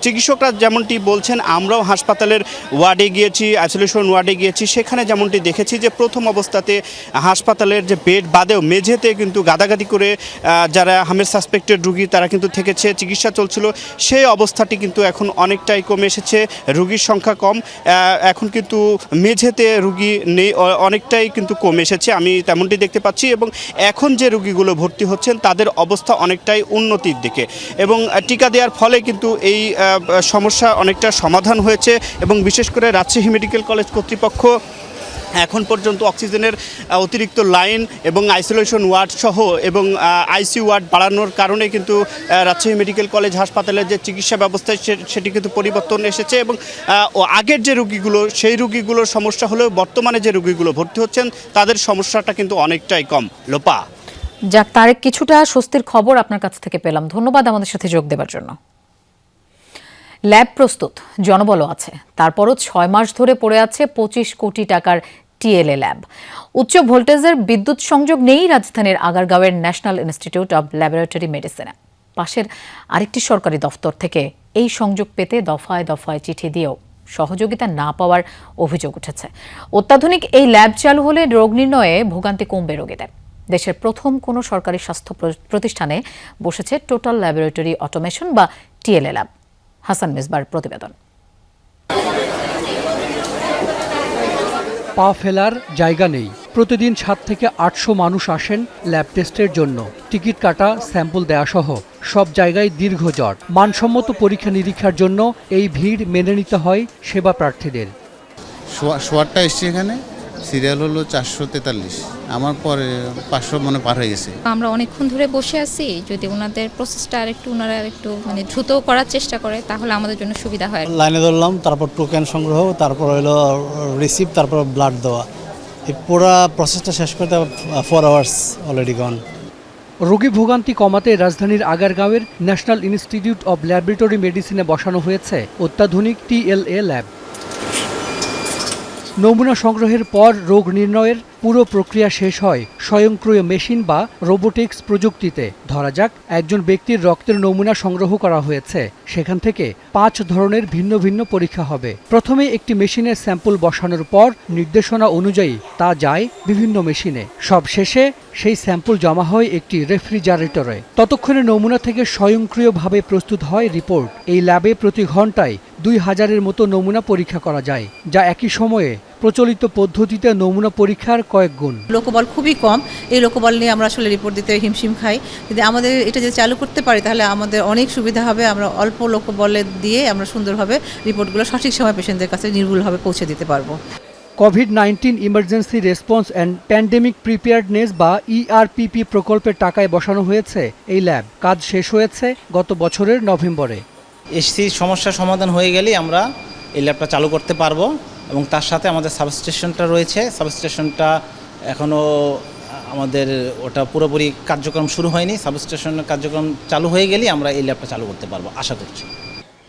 চিকিৎসকরা যেমনটি বলছেন, আমরাও হাসপাতালের ওয়ার্ডে গিয়েছি, আইসোলেশন ওয়ার্ডে গিয়েছি, সেখানে যেমনটি দেখেছি যে প্রথম অবস্থাতে হাসপাতালের যে বেড বাদেও মেঝেতে কিন্তু গাদাগাদি করে যারা হামের সাসপেক্টেড রুগী তারা কিন্তু থেকেছে, চিকিৎসা চলছিল। সেই অবস্থাটি কিন্তু এখন অনেকটাই কমে এসেছে, রুগীর সংখ্যা কম, এখন কিন্তু মেঝেতে রুগী নেই, অনেকটাই কিন্তু কমে এসেছে, আমি তেমনটি দেখতে পাচ্ছি। এবং এখন যে রুগীগুলো ভর্তি হচ্ছেন তাদের অবস্থা অনেকটাই উন্নতির দিকে, এবং টিকা দেওয়ার ফলে কিন্তু এই সমস্যা অনেকটা সমাধান হয়েছে। এবং বিশেষ করে রাজশাহী মেডিকেল কলেজ কর্তৃপক্ষ এখন পর্যন্ত অক্সিজেনের অতিরিক্ত লাইন এবং আইসোলেশন ওয়ার্ড সহ এবং আইসিইউ ওয়ার্ড বাড়ানোর কারণে কিন্তু রাজশাহী মেডিকেল কলেজ হাসপাতালের যে চিকিৎসা ব্যবস্থা সেটি কিন্তু পরিবর্তন এসেছে। এবং আগের যে রুগীগুলো সেই রুগীগুলোর সমস্যা হলেও বর্তমানে যে রুগীগুলো ভর্তি হচ্ছেন তাদের সমস্যাটা কিন্তু অনেকটাই কম। লোপা, যাক, তারেক, কিছুটা স্বস্তির খবর আপনার কাছ থেকে পেলাম, ধন্যবাদ আমাদের সাথে যোগ দেওয়ার জন্য। ল্যাব প্রস্তুত, জনবলও আছে, তারপরও 6 মাস ধরে পড়ে আছে 25 কোটি টাকার টিএলএ ল্যাব। উচ্চ ভোল্টেজের বিদ্যুৎ সংযোগ নেই রাজধানীর আগারগাঁওয়ের ন্যাশনাল ইনস্টিটিউট অব ল্যাবরেটরি মেডিসিনে। পাশের আরেকটি সরকারি দফতর থেকে এই সংযোগ পেতে দফায় দফায় চিঠি দিয়েও সহযোগিতা না পাওয়ার অভিযোগ উঠেছে। অত্যাধুনিক এই ল্যাব চালু হলে রোগ নির্ণয়ে ভোগান্তি কমবে রোগীদের। দেশের প্রথম কোনো সরকারি স্বাস্থ্য প্রতিষ্ঠানে বসেছে টোটাল ল্যাবরেটরি অটোমেশন বা টিএলএ ল্যাব। হাসান মিসবার প্রতিবেদন। পা ফেলার জায়গা নেই, প্রতিদিন 7 থেকে 800 মানুষ আসেন ল্যাব টেস্টের জন্য। টিকিট কাটা, স্যাম্পল দেয়া সহ সব জায়গায় দীর্ঘ জট। মানসম্মত পরীক্ষা নিরীক্ষার জন্য এই ভিড় মেনে নিতে হয় সেবা প্রার্থীদের। শোয়ারটা এসছে, এখানে সিরিয়াল হলো 443, আমার পরে 500 মনে পার হয়ে গেছে। আমরা অনেকক্ষণ ধরে বসে আছি, যদি ওনাদের প্রসেসটা ওনারা আরেকটু দ্রুত করার চেষ্টা করে তাহলে আমাদের জন্য সুবিধা হয়। লাইনে ধরলাম, তারপর টোকেন সংগ্রহ, তারপর হলো রিসিভ, তারপর ব্লাড দেওয়া। এই পুরো প্রসেসটা শেষ করতে 4 আওয়ার্স অলরেডি গন। রোগী ভোগান্তি কমাতে রাজধানীর আগারগাঁওয়ের ন্যাশনাল ইনস্টিটিউট অব ল্যাবরেটরি মেডিসিনে বসানো হয়েছে অত্যাধুনিক টিএলএ ল্যাব। নমুনা সংগ্রহের পর রোগ নির্ণয়ের পুরো প্রক্রিয়া শেষ হয় স্বয়ংক্রিয় মেশিন বা রোবোটিক্স প্রযুক্তিতে। ধরা যাক একজন ব্যক্তির রক্তের নমুনা সংগ্রহ করা হয়েছে, সেখান থেকে 5 ধরনের ভিন্ন ভিন্ন পরীক্ষা হবে। প্রথমে একটি মেশিনের স্যাম্পল বসানোর পর নির্দেশনা অনুযায়ী তা যায় বিভিন্ন মেশিনে। সব শেষে সেই স্যাম্পল জমা হয় একটি রেফ্রিজারেটরে। ততক্ষণে নমুনা থেকে স্বয়ংক্রিয়ভাবে প্রস্তুত হয় রিপোর্ট। এই ল্যাবে প্রতি ঘন্টায় 2000-এর মতো নমুনা পরীক্ষা করা যায়, যা একই সময়ে প্রচলিত পদ্ধতিতে নমুনা পরীক্ষার কয়েক গুণ। লোকবল খুবই কম, এই লোকবল নিয়ে আমরা আসলে রিপোর্ট দিতে হিমশিম খাই। যদি আমাদের এটা যদি চালু করতে পারি তাহলে আমাদের অনেক সুবিধা হবে। আমরা অল্প লোকবলে দিয়ে আমরা সুন্দরভাবে রিপোর্টগুলো সঠিক সময় পেশেন্টদের কাছে নির্ভুলভাবে পৌঁছে দিতে পারবো। COVID-19 emergency response and pandemic preparedness বা ইআরপিপি প্রকল্পের টাকায় বসানো হয়েছে এই ল্যাব। কাজ শেষ হয়েছে গত বছরের নভেম্বরে। এসসি সমস্যার সমাধান হয়ে গেলেই আমরা এই ল্যাবটা চালু করতে পারবো। এবং তার সাথে আমাদের সাবস্টেশনটা রয়েছে, সাবস্টেশনটা এখনও আমাদের ওটা পুরোপুরি কার্যক্রম শুরু হয়নি। সাবস্টেশনের কার্যক্রম চালু হয়ে গেলেই আমরা এই ল্যাবটা চালু করতে পারবো আশা করছি।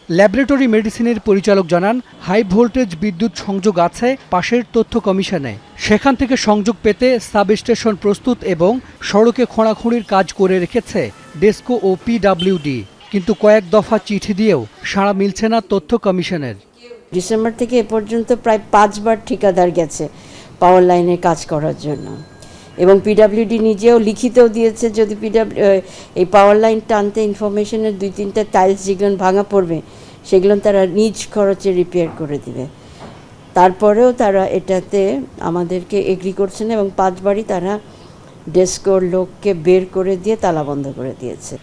ল্যাবরেটরি মেডিসিনের পরিচালক জানান, হাই ভোল্টেজ বিদ্যুৎ সংযোগ আছে পাশের তথ্য কমিশনে। সেখান থেকে সংযোগ পেতে সাবস্টেশন প্রস্তুত এবং সড়কে খোঁড়াখুঁড়ির কাজ করে রেখেছে ডেসকো ও পিডব্লিউডি। কিন্তু কয়েক দফা চিঠি দিয়েও সাড়া মিলছে না তথ্য কমিশনের। ডিসেম্বর থেকে এ পর্যন্ত প্রায় 5 বার ঠিকাদার গেছে পাওয়ার লাইনের কাজ করার জন্য, এবং পিডব্লিউডি নিজেও লিখিতেও দিয়েছে যদি এই পাওয়ার লাইন টানতে ইনফরমেশনের 2-3টা টাইলস যেগুলো ভাঙা পড়বে সেগুলো তারা নিজ খরচে রিপেয়ার করে দিবে। তারপরেও তারা এটাতে আমাদেরকে এগ্রি করছে না এবং 5 বারই তারা ডেস্কোর লোককে বের করে দিয়ে তালা বন্ধ করে দিয়েছে।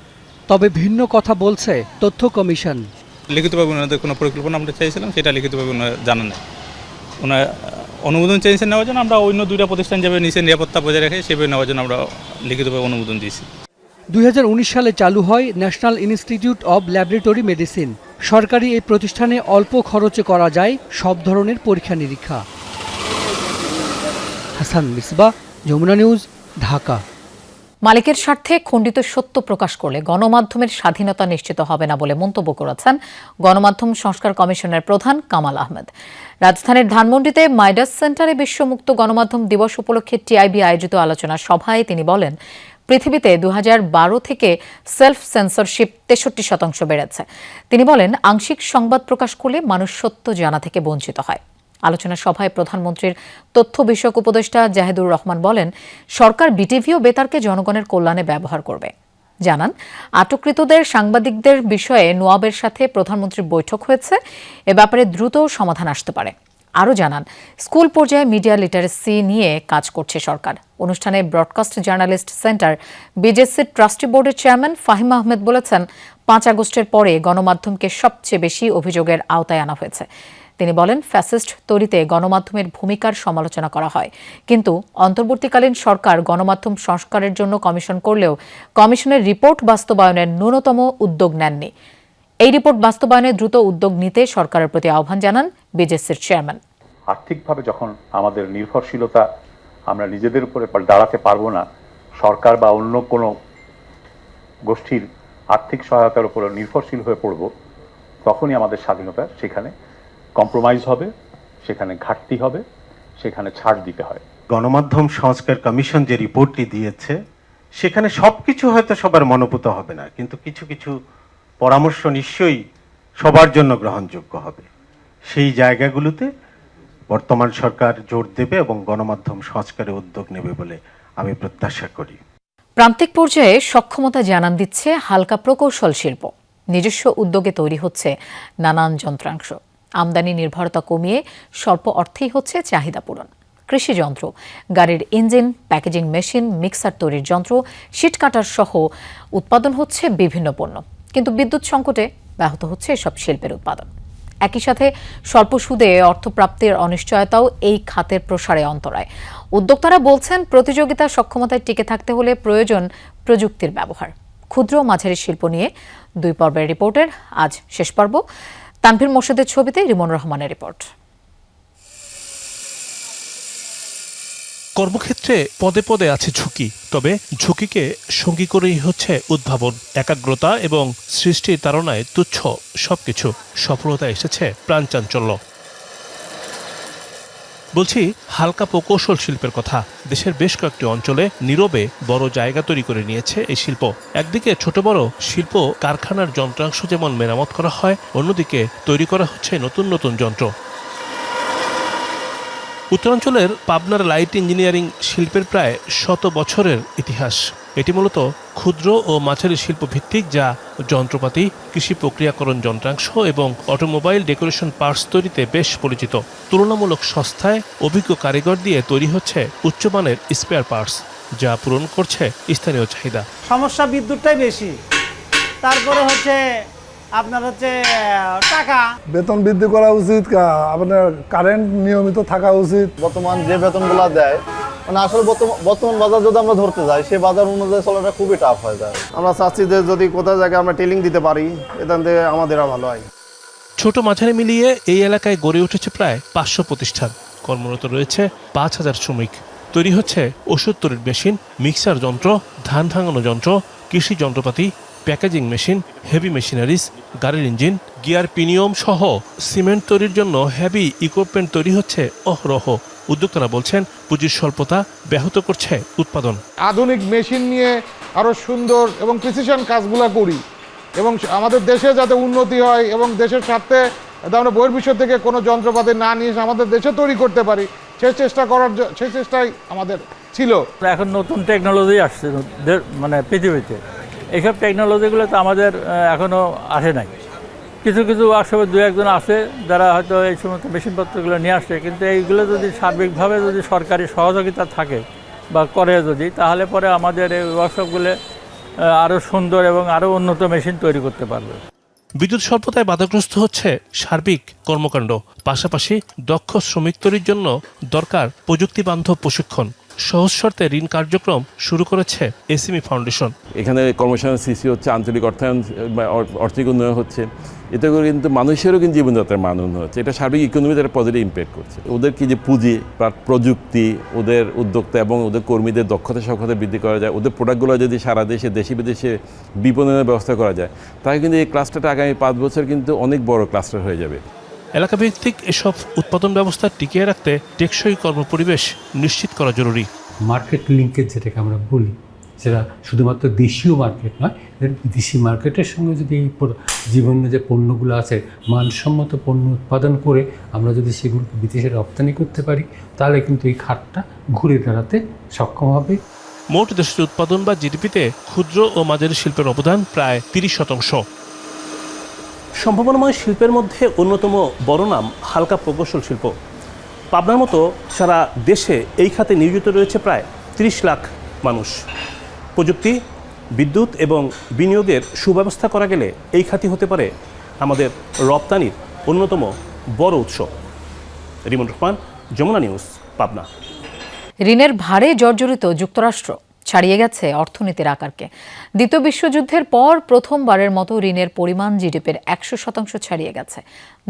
তবে ভিন্ন কথা বলছে তথ্য কমিশন। লিখিতভাবে ওনাদের কোনো পরিকল্পনা আমরা চাইছিলাম, সেটা লিখিতভাবে ওনারা জানান না। ওনার অনুমোদন চেয়েছেন নেওয়ার জন্য, আমরা অন্য 2টা প্রতিষ্ঠান যেভাবে নিচে নিরাপত্তা বজায় রেখে সেভাবে নেওয়ার জন্য আমরা লিখিতভাবে অনুমোদন দিয়েছি। 2019 সালে চালু হয় national institute of laboratory medicine. সরকারি এই প্রতিষ্ঠানে অল্প খরচে করা যায় সব ধরনের পরীক্ষা নিরীক্ষা। হাসান মিসবাহ, যমুনা নিউজ, ঢাকা। মালিকের স্বার্থে খণ্ডিত সত্য প্রকাশ করলে গণমাধ্যমের স্বাধীনতা নিশ্চিত হবে না বলে মন্তব্য করেছেন গণমাধ্যম সংস্কার কমিশনের প্রধান কামাল আহমেদ। রাজধানীর ধানমন্ডিতে মাইডাস সেন্টারে বিশ্ব মুক্ত গণমাধ্যম দিবস উপলক্ষে টিআইবি আয়োজিত আলোচনা সভায় তিনি বলেন, পৃথিবীতে 2012 থেকে সেলফ সেন্সরশিপ 63% বেড়েছে। তিনি বলেন, আংশিক সংবাদ প্রকাশ করলে মানুষ সত্য জানা থেকে বঞ্চিত হয়। আলোচনা সভায় প্রধানমন্ত্রীর তথ্য বিষয়ক উপদেষ্টা জাহিদুর রহমান বলেন, সরকার বিটিভি ও বেতারকে জনগণের কল্যাণে ব্যবহার করবে। জানান, আটককৃতদের সাংবাদিকদের বিষয়ে নোয়াবের সাথে প্রধানমন্ত্রীর বৈঠক হয়েছে। এ ব্যাপারে দ্রুত সমাধান আসতে পারে। আরও জানান, স্কুল পর্যায়ে মিডিয়া লিটারেসি নিয়ে কাজ করছে সরকার। অনুষ্ঠানে ব্রডকাস্ট জার্নালিস্ট সেন্টার বিজেসির ট্রাস্টি বোর্ডের চেয়ারম্যান ফাহিম আহমেদ বলেছেন, 5 আগস্টের পরে গণমাধ্যমকে সবচেয়ে বেশি অভিযোগের আওতায় আনা হয়েছে। তিনি বলেন, ফ্যাসিস্ট তৈরিতে গণমাধ্যমের ভূমিকার সমালোচনা করা হয়, কিন্তু অন্তর্বর্তীকালীন সরকার গণমাধ্যম সংস্কারের জন্য কমিশন করলেও কমিশনের রিপোর্ট বাস্তবায়নের ন্যূনতম উদ্যোগ নেননি। এই রিপোর্ট বাস্তবায়নে দ্রুত উদ্যোগ নিতে সরকারের প্রতি আহ্বান জানান বিজেসির চেয়ারম্যান। আর্থিকভাবে যখন আমাদের নির্ভরশীলতা আমরা নিজেদের উপরে দাঁড়াতে পারবো না, সরকার বা অন্য কোনো গোষ্ঠীর আর্থিক সহায়তার উপর নির্ভরশীল হয়ে পড়ব, তখনই আমাদের স্বাধীনতা সেখানে কম্প্রোমাইজ হবে, সেখানে ঘাটতি হবে, সেখানে ছাড় দিতে হয়। গণমাধ্যম সংস্কার কমিশন যে রিপোর্টটি দিয়েছে, সেখানে সবকিছু হয়তো সবার মনোভূত হবে না, কিন্তু কিছু কিছু পরামর্শ নিশ্চয়ই সবার জন্য গ্রহণযোগ্য হবে। সেই জায়গাগুলোতে বর্তমান সরকার জোর দেবে এবং গণমাধ্যম সংস্কারে উদ্যোগ নেবে বলে আমি প্রত্যাশা করি। প্রান্তিক পর্যায়ে সক্ষমতা জানান দিচ্ছে হালকা প্রকৌশল শিল্প। নিজস্ব উদ্যোগে তৈরি হচ্ছে নানান যন্ত্রাংশ। আমদানি নির্ভরতা কমিয়ে স্বল্প অর্থেই হচ্ছে চাহিদা পূরণ। কৃষি যন্ত্র, গাড়ির ইঞ্জিন, প্যাকেজিং মেশিন, মিক্সার তৈরির যন্ত্র, শীট কাটার সহ উৎপাদন হচ্ছে বিভিন্ন পণ্য। কিন্তু বিদ্যুৎ সংকটে ব্যাহত হচ্ছে এসব শিল্পের উৎপাদন। একই সাথে স্বল্প সুদে অর্থপ্রাপ্তির অনিশ্চয়তাও এই খাতের প্রসারে অন্তরায়। উদ্যোক্তারা বলছেন, প্রতিযোগিতা সক্ষমতায় টিকে থাকতে হলে প্রয়োজন প্রযুক্তির ব্যবহার। ক্ষুদ্র ও মাঝারি শিল্প নিয়ে 2 পর্বের রিপোর্টের আজ শেষ পর্ব। তানভীর মোর্শেদের ছবিতে রিমন রহমানের রিপোর্ট। কর্মক্ষেত্রে পদে পদে আছে ঝুঁকি, তবে ঝুঁকিকে সঙ্গী করেই হচ্ছে উদ্ভাবন, একাগ্রতা এবং সৃষ্টির তাড়নায় তুচ্ছ সবকিছু। সফলতা এসেছে প্রাণচাঞ্চল্য। বলছি হালকা প্রকৌশল শিল্পের কথা। দেশের বেশ কয়েকটি অঞ্চলে নীরবে বড় জায়গা তৈরি করে নিয়েছে এই শিল্প। একদিকে ছোট বড় শিল্প কারখানার যন্ত্রাংশ যেমন মেরামত করা হয়, অন্যদিকে তৈরি করা হচ্ছে নতুন নতুন যন্ত্র। উত্তরাঞ্চলের পাবনার লাইট ইঞ্জিনিয়ারিং শিল্পের প্রায় 100 বছরের ইতিহাস। এটি মূলত ক্ষুদ্র ও মাঝারি শিল্প ভিত্তিক, যা যন্ত্রপাতি, কৃষি প্রক্রিয়াকরণ যন্ত্রাংশ এবং অটোমোবাইল ডেকোরেশন পার্টস তৈরিতে বেশ পরিচিত। তুলনামূলক সস্তায় অভিজ্ঞ কারিগর দিয়ে তৈরি হচ্ছে উচ্চমানের স্পেয়ার পার্টস, যা পূরণ করছে স্থানীয় চাহিদা। সমস্যা বিদ্যুৎটাই বেশি, তারপরে হচ্ছে আপনার হচ্ছে টাকা। বেতন বৃদ্ধি করা উচিত, আপনার কারেন্ট নিয়মিত থাকা উচিত। বর্তমান যে বেতনগুলো দেয়, মানে আসলে বর্তমান বাজার যদি আমরা ধরতে যাই, সেই বাজার অনুযায়ী চলাটা খুবই টাফ হয়ে যায়। আমরা চাচ্ছি যে যদি কোথাও জায়গায় আমরা টেলিং দিতে পারি, এখান থেকে আমাদের ভালো হয়। ছোট মাঝারি মিলিয়ে এই এলাকায় গড়ে উঠেছে প্রায় 500 প্রতিষ্ঠান। কর্মরত রয়েছে 5000 শ্রমিক। তৈরি হচ্ছে ওষুধ তৈরির মেশিন, মিক্সার যন্ত্র, ধান ভাঙানো যন্ত্র, কৃষি যন্ত্রপাতি, প্যাকেজিং মেশিন, হেভি মেশিনারিজ, গাড়ির ইঞ্জিন, গিয়ার পিনিয়ম সহ সিমেন্ট তৈরির জন্য হেভি ইকুইপমেন্ট তৈরি হচ্ছে অহরহ। উদ্যোক্তারা বলছেন, পুঁজির স্বল্পতা ব্যাহত করছে উৎপাদন। আধুনিক মেশিন নিয়ে আরো সুন্দর এবং প্রিসিশন কাজগুলো করি এবং আমাদের দেশে যাতে উন্নতি হয় এবং দেশের স্বার্থে আমরা বহির্বিশ্ব থেকে কোনো যন্ত্রপাতি না নিয়ে আমাদের দেশে তৈরি করতে পারি, সেই চেষ্টাই আমাদের ছিল। এখন নতুন টেকনোলজি আসছে মানে পৃথিবীতে, এইসব টেকনোলজিগুলো তো আমাদের এখনও আসে নাই। কিছু কিছু ওয়ার্কশপে 2-1 জন আছে যারা হয়তো এই সমস্ত মেশিনপত্রগুলো নিয়ে আসছে, কিন্তু এইগুলো যদি সার্বিকভাবে যদি সরকারি সহযোগিতা থাকে বা করে যদি, তাহলে পরে আমাদের এই ওয়ার্কশপগুলো আরও সুন্দর এবং আরও উন্নত মেশিন তৈরি করতে পারবে। বিদ্যুৎ স্বল্পতায় বাধাগ্রস্ত হচ্ছে সার্বিক কর্মকাণ্ড। পাশাপাশি দক্ষ শ্রমিক তৈরির জন্য দরকার প্রযুক্তিবান্ধব প্রশিক্ষণ। সহজ শর্তে ঋণ কার্যক্রম শুরু করেছে এসএমই ফাউন্ডেশন। এখানে কর্মসংস্থান সৃষ্টি হচ্ছে, আঞ্চলিক অর্থায়ন, অর্থনৈতিক উন্নয়ন হচ্ছে। এতে করে কিন্তু মানুষেরও কিন্তু জীবনযাত্রার মান উন্নয়ন হচ্ছে। এটা সার্বিক ইকোনমিতে একটা পজিটিভ ইম্প্যাক্ট করছে। ওদের কি যে পুঁজি, প্রযুক্তি, ওদের উদ্যোক্তা এবং ওদের কর্মীদের দক্ষতা সক্ষমতা বৃদ্ধি করা যায়, ওদের প্রোডাক্টগুলো যদি সারা দেশে দেশি বিদেশে বিপণনের ব্যবস্থা করা যায়, তাহলে কিন্তু এই ক্লাস্টারটা আগামী 5 বছর কিন্তু অনেক বড় ক্লাস্টার হয়ে যাবে। এলাকাভিত্তিক এসব উৎপাদন ব্যবস্থা টিকিয়ে রাখতে টেকসই কর্মপরিবেশ নিশ্চিত করা জরুরি। মার্কেট লিঙ্কেজ যেটাকে আমরা বলি, সেটা শুধুমাত্র দেশীয় মার্কেট নয়, বিদেশি মার্কেটের সঙ্গে যদি এই জীবন্য যে পণ্যগুলো আছে মানসম্মত পণ্য উৎপাদন করে আমরা যদি সেগুলোকে বিদেশে রপ্তানি করতে পারি, তাহলে কিন্তু এই খাতটা ঘুরে দাঁড়াতে সক্ষম হবে। মোট দেশের উৎপাদন বা জিডিপিতে ক্ষুদ্র ও মাঝারি শিল্পের অবদান প্রায় 30%। সম্ভাবনাময় শিল্পের মধ্যে অন্যতম বড় নাম হালকা প্রকৌশল শিল্প। পাবনার মতো সারা দেশে এই খাতে নিয়োজিত রয়েছে প্রায় 30 লাখ মানুষ। প্রযুক্তি, বিদ্যুৎ এবং বিনিয়োগের সুব্যবস্থা করা গেলে এই খাতই হতে পারে আমাদের রপ্তানির অন্যতম বড় উৎস। রিমন রহমান, যমুনা নিউজ, পাবনা। ঋণের ভারে জর্জরিত যুক্তরাষ্ট্র ছাড়িয়ে গেছে অর্থনীতির আকারকে। দ্বিতীয় বিশ্বযুদ্ধের পর প্রথমবারের মতো ঋণের পরিমাণ জিডিপির 100% ছাড়িয়ে গেছে,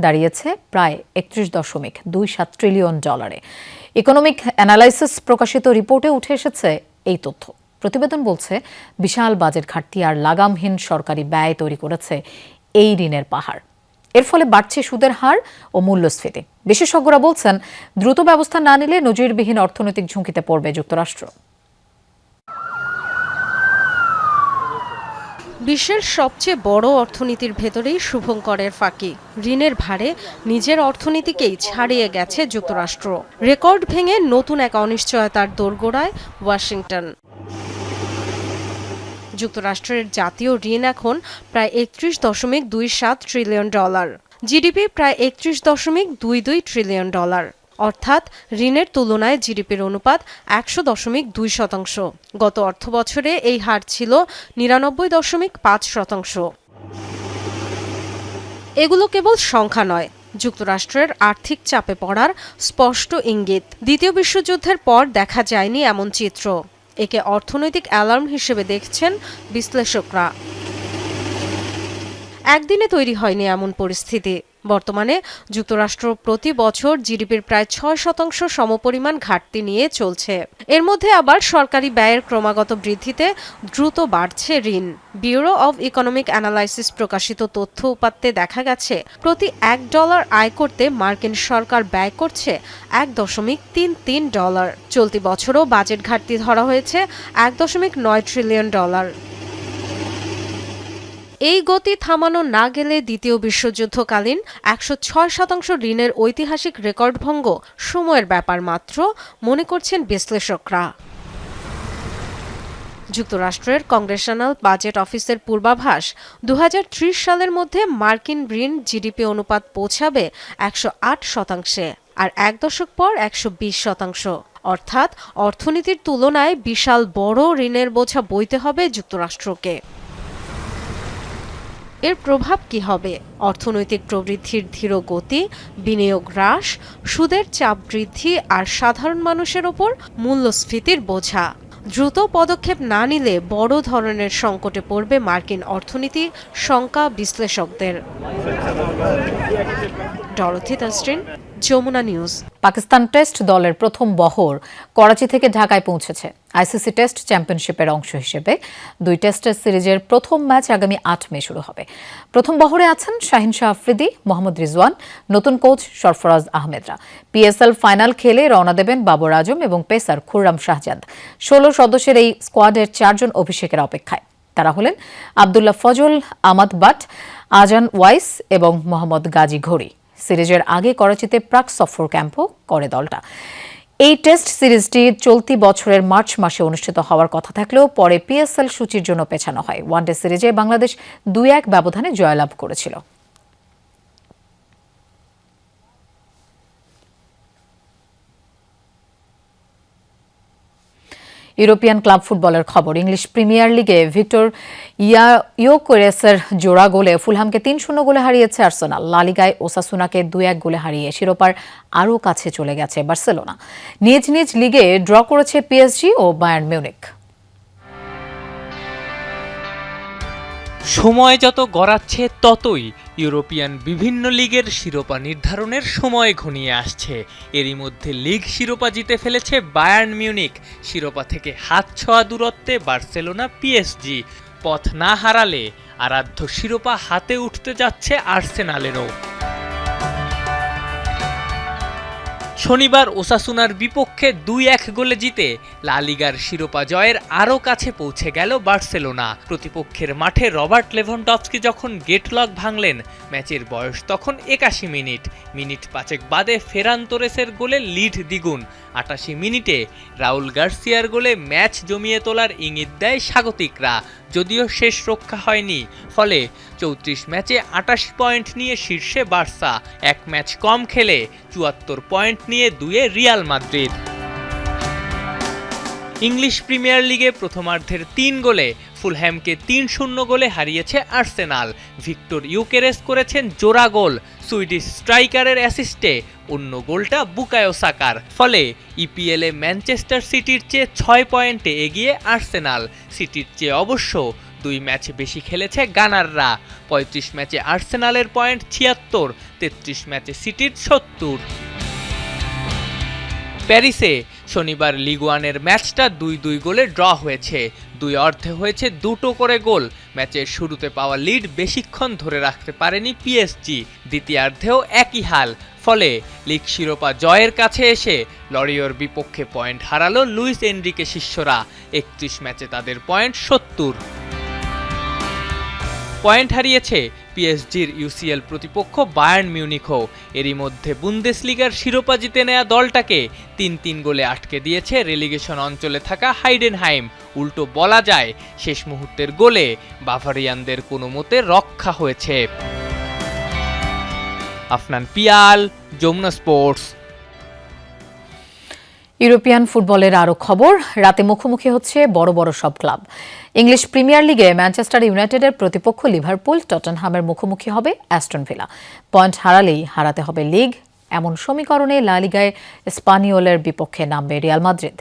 দাঁড়িয়েছে প্রায় 31.27 ট্রিলিয়ন ডলারে। ইকোনমিক অ্যানালাইসিস প্রকাশিত রিপোর্টে উঠে এসেছে এই তথ্য। প্রতিবেদন বলছে, বিশাল বাজেট ঘাটতি আর লাগামহীন সরকারি ব্যয় তৈরি করেছে এই ঋণের পাহাড়। এর ফলে বাড়ছে সুদের হার ও মূল্যস্ফীতি। বিশেষজ্ঞরা বলছেন, দ্রুত ব্যবস্থা না নিলে নজিরবিহীন অর্থনৈতিক ঝুঁকিতে পড়বে যুক্তরাষ্ট্র। বিশ্বের সবচেয়ে বড় অর্থনীতির ভেতরেই শুভঙ্করের ফাঁকি। ঋণের ভারে নিজের অর্থনীতিকেই ছাড়িয়ে গেছে যুক্তরাষ্ট্র। রেকর্ড ভেঙে নতুন এক অনিশ্চয়তার দোরগোড়ায় ওয়াশিংটন। যুক্তরাষ্ট্রের জাতীয় ঋণ এখন প্রায় 31.27 ট্রিলিয়ন ডলার, জিডিপি প্রায় 31.22 ট্রিলিয়ন ডলার, অর্থাৎ ঋণের তুলনায় জিডিপির অনুপাত 100.2%। গত অর্থবছরে এই হার ছিল 99.5%। এগুলো কেবল সংখ্যা নয়, যুক্তরাষ্ট্রের আর্থিক চাপে পড়ার স্পষ্ট ইঙ্গিত। দ্বিতীয় বিশ্বযুদ্ধের পর দেখা যায়নি এমন চিত্র। একে অর্থনৈতিক অ্যালার্ম হিসেবে দেখছেন বিশ্লেষকরা। একদিনে তৈরি হয়নি এমন পরিস্থিতি। বর্তমানে যুক্তরাষ্ট্র প্রতি বছর জিডিপির প্রায় 6% সমপরিমাণ ঘাটতি নিয়ে চলছে। এর মধ্যে আবার সরকারি ব্যয়ের ক্রমাগত বৃদ্ধিতে দ্রুত বাড়ছে ঋণ। ব্যুরো অব ইকোনমিক অ্যানালাইসিস প্রকাশিত তথ্য উপাত্তে দেখা গেছে, প্রতি $1 আয় করতে মার্কিন সরকার ব্যয় করছে $1.33। চলতি বছরও বাজেট ঘাটতি ধরা হয়েছে $1.9 ট্রিলিয়ন। এই গতি থামানো না গেলে দ্বিতীয় বিশ্বযুদ্ধকালীন 106% ঋণের ঐতিহাসিক রেকর্ড ভঙ্গ সময়ের ব্যাপার মাত্র, মনে করছেন বিশ্লেষকরা। যুক্তরাষ্ট্রের কংগ্রেশনাল বাজেট অফিসের পূর্বাভাস, 2030 সালের মধ্যে মার্কিন ঋণ জিডিপি অনুপাত পৌঁছাবে 108%, আর এক দশক পর 120%। অর্থাৎ অর্থনীতির তুলনায় বিশাল বড় ঋণের বোঝা বইতে হবে যুক্তরাষ্ট্রকে। এর প্রভাব কি হবে? অর্থনৈতিক প্রবৃদ্ধির ধীর গতি, বিনিয়োগ হ্রাস, সুদের চাপ বৃদ্ধি আর সাধারণ মানুষের ওপর মূল্যস্ফীতির বোঝা। দ্রুত পদক্ষেপ না নিলে বড় ধরনের সংকটে পড়বে মার্কিন অর্থনীতি, শঙ্কা বিশ্লেষকদের। ডরথি তাসরিন, যমুনা নিউজ। পাকিস্তান টেস্ট দলের প্রথম বহর করাচি থেকে ঢাকায় পৌঁছেছে। আইসিসি টেস্ট চ্যাম্পিয়নশিপের অংশ হিসেবে 2 টেস্টের সিরিজের প্রথম ম্যাচ আগামী 8 মে শুরু হবে। প্রথম বহরে আছেন শাহিন শাহ আফ্রিদি, মোহাম্মদ রিজওয়ান, নতুন কোচ সরফরাজ আহমেদরা। পিএসএল ফাইনাল খেলে রওনা দেবেন বাবর আজম এবং পেসার খুররাম শাহজাদ। 16 সদস্যের এই স্কোয়াডের 4 জন অভিষেকের অপেক্ষায়। তারা হলেন আবদুল্লাহ ফজল, আমাদ বাট, আজান ওয়াইস এবং মোহাম্মদ গাজী ঘড়ি। সিরিজের আগে করাচিতে প্রাক সফর ক্যাম্পও করে দলটা। এই টেস্ট সিরিজটি চলতি বছরের মার্চ মাসে অনুষ্ঠিত হওয়ার কথা থাকলেও পরে পিএসএল সূচির জন্য পেছানো হয়। ওয়ানডে সিরিজে বাংলাদেশ 2-1 ব্যবধানে জয়লাভ করেছিল। ইউরোপিয়ান ক্লাব ফুটবলের খবর। ইংলিশ প্রিমিয়ার লিগে ভিক্টর ইয়োকেরেসের জোড়া গোলে ফুলহামকে 3-0 গোলে হারিয়েছে আর্সেনাল। লা লিগায় ওসাসুনাকে 2-1 গোলে হারিয়ে শিরোপার আরও কাছে চলে গেছে বার্সেলোনা। নিজ নিজ লিগে ড্র করেছে পিএসজি ও বায়ার্ন মিউনিখ। সময় যত গড়াচ্ছে ততই ইউরোপিয়ান বিভিন্ন লিগের শিরোপা নির্ধারণের সময় ঘনিয়ে আসছে। এরই মধ্যে লিগ শিরোপা জিতে ফেলেছে বায়ার্ন মিউনিখ। শিরোপা থেকে হাত ছোঁয়া দূরত্বে বার্সেলোনা, পিএসজি। পথ না হারালে আরাধ্য শিরোপা হাতে উঠতে যাচ্ছে আর্সেনালেরও। শনিবার ওসাসুনার বিপক্ষে 2-1 গোলে জিতে লা লিগার শিরোপা জয়ের আরও কাছে পৌঁছে গেল বার্সেলোনা। প্রতিপক্ষের মাঠে রবার্ট লেভানডস্কি যখন গেটলক ভাঙলেন, ম্যাচের বয়স তখন 81 মিনিট। মিনিট 5 বাদে ফেরান তোরেসের গোলে লিড দ্বিগুণ। 88 মিনিটে রাউল গার্সিয়ার গোলে ম্যাচ জমিয়ে তোলার ইঙ্গিত দেয় স্বাগতিকরা, যদিও শেষ রক্ষা হয়নি। ফলে 34 ম্যাচে 88 পয়েন্ট নিয়ে শীর্ষে বার্সা, এক ম্যাচ কম খেলে 74 পয়েন্ট নিয়ে 2-এ রিয়াল মাদ্রিদ। ইংলিশ প্রিমিয়ার লিগে প্রথমার্ধের 3 গোলে ফুলহ্যামকে 3-0 গোলে হারিয়েছে আর্সেনাল। ভিক্টর ইউকেরেস করেছেন জোড়া গোল, সুইডিশ স্ট্রাইকারের অ্যাসিস্টে অন্য গোলটা বুকায়ো সাকার। ফলে ইপিএলে ম্যানচেস্টার সিটির চেয়ে 6 পয়েন্টে এগিয়ে আর্সেনাল। সিটির চেয়ে অবশ্য 2 ম্যাচ বেশি খেলেছে গানাররা। 35 ম্যাচে আর্সেনালের পয়েন্ট 76, 33 ম্যাচে সিটির 70। প্যারিসে শনিবার লিগ 1-এর ম্যাচটা 2-2 গোলে ড্র হয়েছে। 2 অর্ধে হয়েছে 2টো করে গোল। ম্যাচের শুরুতে পাওয়া লিড বেশিক্ষণ ধরে রাখতে পারেনি পিএসজি। দ্বিতীয়ার্ধেও একই হাল। ফলে লিগ শিরোপা জয়ের কাছে এসে লরিওর বিপক্ষে পয়েন্ট হারালো লুইস এনরিকে শিষ্যরা। 31 ম্যাচে তাদের পয়েন্ট 70। পয়েন্ট হারিয়েছে পিএসজির ইউসিএল প্রতিপক্ষ বায়ার্ন মিউনিখও। এরই মধ্যে বুন্দেসলিগার শিরোপা জিতে নেয়া দলটাকে 3-3 গোলে আটকে দিয়েছে রেলিগেশন অঞ্চলে থাকা হাইডেনহাইম। উল্টো বলা যায় শেষ মুহূর্তের গোলে বাভারিয়ানদের কোনো মতে রক্ষা হয়েছে। আফনান পিয়াল, যমুনা স্পোর্টস। ইউরোপিয়ান ফুটবলের আরও খবর। রাতে মুখোমুখি হচ্ছে বড় বড় সব ক্লাব। ইংলিশ প্রিমিয়ার লিগে ম্যানচেস্টার ইউনাইটেডের প্রতিপক্ষ লিভারপুল, টটেনহামের মুখোমুখি হবে অ্যাস্টন ভিলা। পয়েন্ট হারালেই হারাতে হবে লিগ, এমন সমীকরণে লা লিগায় স্পানিওলের বিপক্ষে নামবে রিয়াল মাদ্রিদ।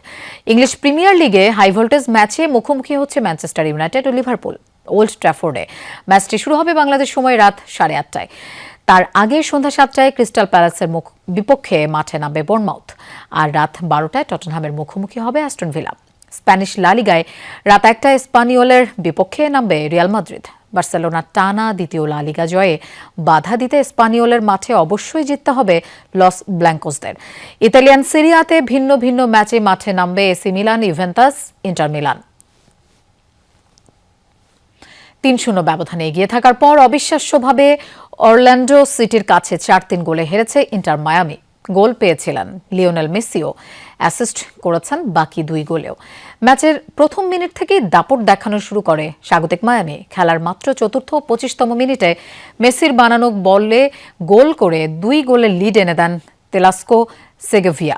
ইংলিশ প্রিমিয়ার লিগে হাই ভোল্টেজ ম্যাচে মুখোমুখি হচ্ছে ম্যানচেস্টার ইউনাইটেড ও লিভারপুল ওল্ড ট্র্যাফোর্ডে। ম্যাচটি শুরু হবে বাংলাদেশ সময় রাত 8:30টায়। তার আগে সন্ধ্যা 7টায় ক্রিস্টাল প্যালেসের বিপক্ষে মাঠে নামবে বোর্নমাউথ। আর রাত 12টায় টটেনহামের মুখোমুখি হবে অ্যাস্টন ভিলা। স্প্যানিশ লা লিগায় রাত 1টায় স্পানিওলের বিপক্ষে নামবে রিয়াল মাদ্রিদ। বার্সেলোনার টানা দ্বিতীয় লা লিগা জয়ে বাধা দিতে স্পানিওলের মাঠে অবশ্যই জিততে হবে লস ব্ল্যাঙ্কোসদের। ইতালিয়ান সিরিয়াতে ভিন্ন ভিন্ন ম্যাচে মাঠে নামবে AC Milan, Juventus, inter Milan. 3-0 ব্যবধানে এগিয়ে থাকার পর অবিশ্বাস্যভাবে অরল্যান্ডো সিটির কাছে 4-3 গোলে হেরেছে ইন্টার মায়ামি। গোল পেয়েছিলেন লিওনেল মেসিও, অ্যাসিস্ট করেছেন বাকি 2 গোলেও। ম্যাচের প্রথম মিনিট থেকেই দাপট দেখানো শুরু করে স্বাগতিক মায়ামি। খেলার মাত্র চতুর্থ ও 25তম মিনিটে মেসির বানানো বলে গোল করে 2 গোলের লিড এনে দেন তেলাস্কো সেগোভিয়া।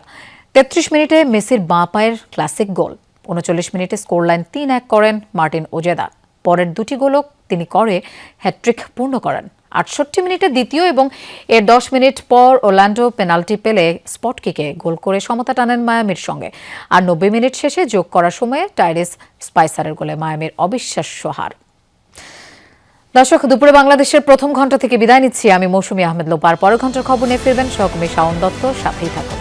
33 মিনিটে মেসির বাঁ পায়ের ক্লাসিক গোল। 39 মিনিটে স্কোরলাইন 3-1 করেন মার্টিন ওজেদা। পরের 2টি গোলও তিনি করে হ্যাট্রিক পূর্ণ করেন। 68 মিনিটে দ্বিতীয় এবং এর 10 মিনিট পর ওরল্যান্ডো পেনাল্টি পেলে স্পট কিকে গোল করে সমতা টানেন মায়ামির সঙ্গে। আর 90 মিনিট শেষে যোগ করার সময়ে টাইরেস স্পাইসারের গোলে মায়ামির অবিশ্বাস্য হার। দর্শক, দুপুরে বাংলাদেশের প্রথম ঘন্টা থেকে বিদায় নিচ্ছি আমি মৌসুমী আহমেদ লোপার। পরের ঘন্টার খবর নিয়ে ফিরবেন সহকর্মী শাওন দত্ত। সাথেই থাকুন।